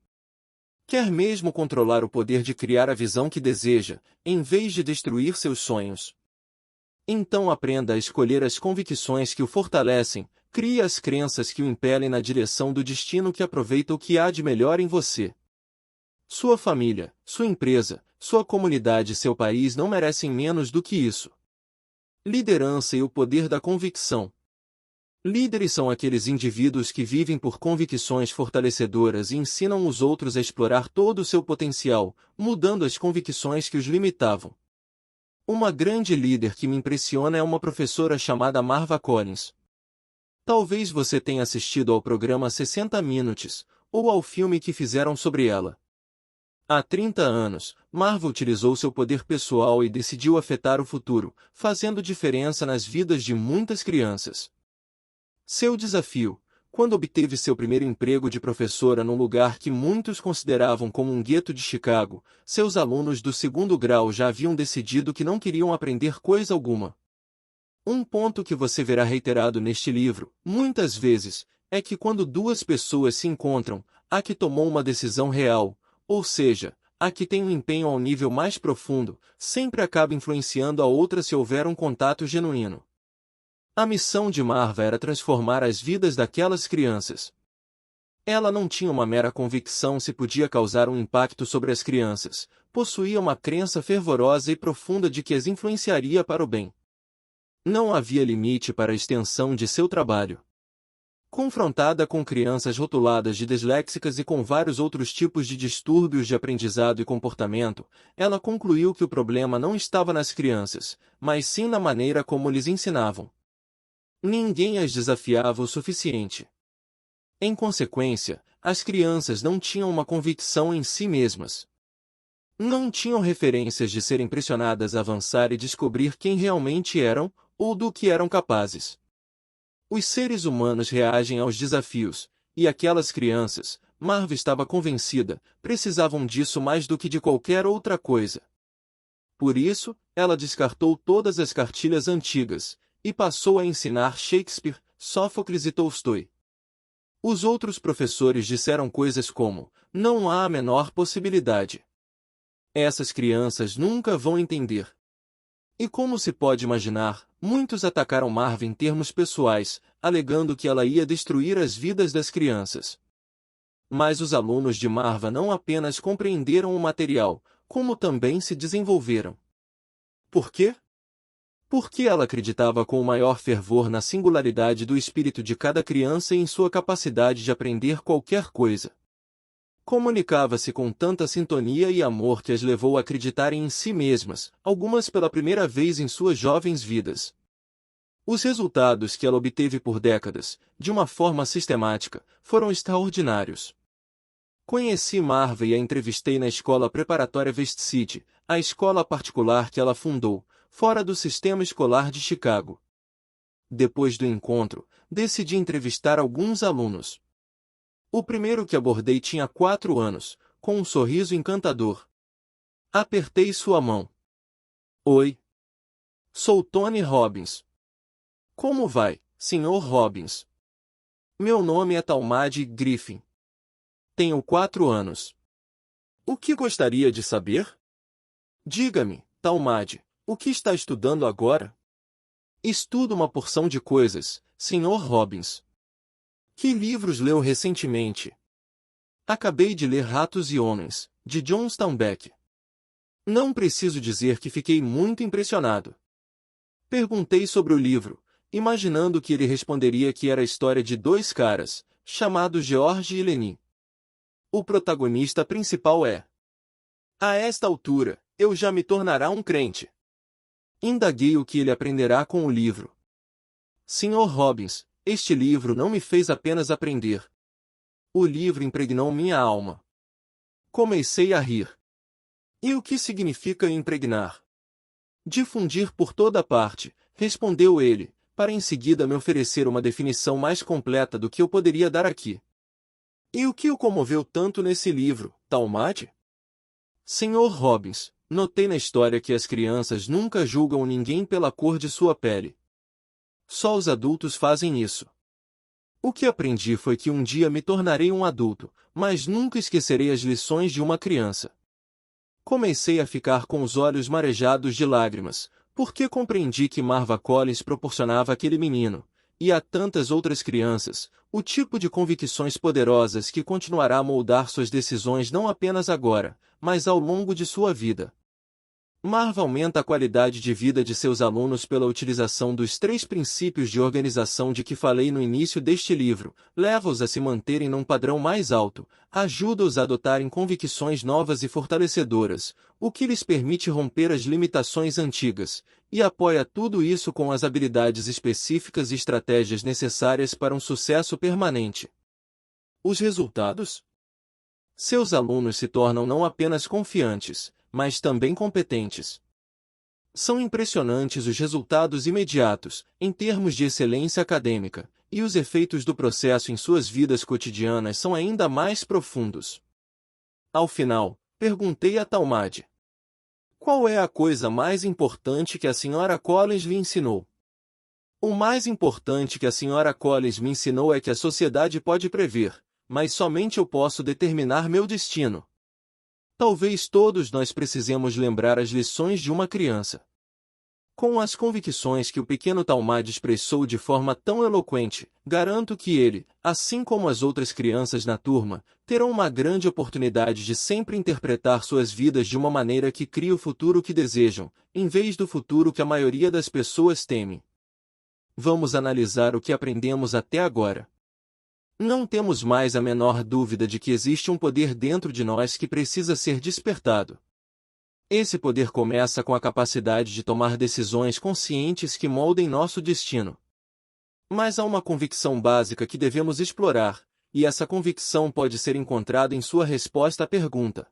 Quer mesmo controlar o poder de criar a visão que deseja, em vez de destruir seus sonhos? Então aprenda a escolher as convicções que o fortalecem, crie as crenças que o impelem na direção do destino que aproveita o que há de melhor em você. Sua família, sua empresa, sua comunidade e seu país não merecem menos do que isso. Liderança e o poder da convicção. Líderes são aqueles indivíduos que vivem por convicções fortalecedoras e ensinam os outros a explorar todo o seu potencial, mudando as convicções que os limitavam. Uma grande líder que me impressiona é uma professora chamada Marva Collins. Talvez você tenha assistido ao programa 60 Minutes, ou ao filme que fizeram sobre ela. Há 30 anos, Marva utilizou seu poder pessoal e decidiu afetar o futuro, fazendo diferença nas vidas de muitas crianças. Seu desafio, quando obteve seu primeiro emprego de professora num lugar que muitos consideravam como um gueto de Chicago, seus alunos do segundo grau já haviam decidido que não queriam aprender coisa alguma. Um ponto que você verá reiterado neste livro, muitas vezes, é que quando duas pessoas se encontram, a que tomou uma decisão real, ou seja, a que tem um empenho ao nível mais profundo, sempre acaba influenciando a outra se houver um contato genuíno. A missão de Marva era transformar as vidas daquelas crianças. Ela não tinha uma mera convicção se podia causar um impacto sobre as crianças, possuía uma crença fervorosa e profunda de que as influenciaria para o bem. Não havia limite para a extensão de seu trabalho. Confrontada com crianças rotuladas de disléxicas e com vários outros tipos de distúrbios de aprendizado e comportamento, ela concluiu que o problema não estava nas crianças, mas sim na maneira como lhes ensinavam. Ninguém as desafiava o suficiente. Em consequência, as crianças não tinham uma convicção em si mesmas. Não tinham referências de serem pressionadas a avançar e descobrir quem realmente eram, ou do que eram capazes. Os seres humanos reagem aos desafios, e aquelas crianças, Marva estava convencida, precisavam disso mais do que de qualquer outra coisa. Por isso, ela descartou todas as cartilhas antigas, e passou a ensinar Shakespeare, Sófocles e Tolstói. Os outros professores disseram coisas como, não há a menor possibilidade. Essas crianças nunca vão entender. E como se pode imaginar, muitos atacaram Marva em termos pessoais, alegando que ela ia destruir as vidas das crianças. Mas os alunos de Marva não apenas compreenderam o material, como também se desenvolveram. Por quê? Porque ela acreditava com o maior fervor na singularidade do espírito de cada criança e em sua capacidade de aprender qualquer coisa. Comunicava-se com tanta sintonia e amor que as levou a acreditarem em si mesmas, algumas pela primeira vez em suas jovens vidas. Os resultados que ela obteve por décadas, de uma forma sistemática, foram extraordinários. Conheci Marva e a entrevistei na escola preparatória West City, a escola particular que ela fundou, fora do sistema escolar de Chicago. Depois do encontro, decidi entrevistar alguns alunos. O primeiro que abordei tinha 4 anos, com um sorriso encantador. Apertei sua mão. Oi. Sou Tony Robbins. Como vai, Sr. Robbins? Meu nome é Talmadge Griffin. Tenho 4 anos. O que gostaria de saber? Diga-me, Talmadge, o que está estudando agora? Estudo uma porção de coisas, Sr. Robbins. Que livros leu recentemente? Acabei de ler Ratos e Homens, de John Steinbeck. Não preciso dizer que fiquei muito impressionado. Perguntei sobre o livro, imaginando que ele responderia que era a história de 2 caras, chamados George e Lenin. O protagonista principal é. A esta altura, eu já me tornará um crente. Indaguei o que ele aprenderá com o livro. Sr. Robbins, este livro não me fez apenas aprender. O livro impregnou minha alma. Comecei a rir. E o que significa impregnar? Difundir por toda parte, respondeu ele, para em seguida me oferecer uma definição mais completa do que eu poderia dar aqui. E o que o comoveu tanto nesse livro, Talmadge? Sr. Robbins, notei na história que as crianças nunca julgam ninguém pela cor de sua pele. Só os adultos fazem isso. O que aprendi foi que um dia me tornarei um adulto, mas nunca esquecerei as lições de uma criança. Comecei a ficar com os olhos marejados de lágrimas, porque compreendi que Marva Collins proporcionava àquele menino, e a tantas outras crianças, o tipo de convicções poderosas que continuará a moldar suas decisões não apenas agora, mas ao longo de sua vida. Marva aumenta a qualidade de vida de seus alunos pela utilização dos 3 princípios de organização de que falei no início deste livro, leva-os a se manterem num padrão mais alto, ajuda-os a adotarem convicções novas e fortalecedoras, o que lhes permite romper as limitações antigas, e apoia tudo isso com as habilidades específicas e estratégias necessárias para um sucesso permanente. Os resultados? Seus alunos se tornam não apenas confiantes, mas também competentes. São impressionantes os resultados imediatos, em termos de excelência acadêmica, e os efeitos do processo em suas vidas cotidianas são ainda mais profundos. Ao final, perguntei a Talmade: qual é a coisa mais importante que a Sra. Collins lhe ensinou? O mais importante que a Sra. Collins me ensinou é que a sociedade pode prever, mas somente eu posso determinar meu destino. Talvez todos nós precisemos lembrar as lições de uma criança. Com as convicções que o pequeno Talmade expressou de forma tão eloquente, garanto que ele, assim como as outras crianças na turma, terão uma grande oportunidade de sempre interpretar suas vidas de uma maneira que crie o futuro que desejam, em vez do futuro que a maioria das pessoas teme. Vamos analisar o que aprendemos até agora. Não temos mais a menor dúvida de que existe um poder dentro de nós que precisa ser despertado. Esse poder começa com a capacidade de tomar decisões conscientes que moldem nosso destino. Mas há uma convicção básica que devemos explorar, e essa convicção pode ser encontrada em sua resposta à pergunta: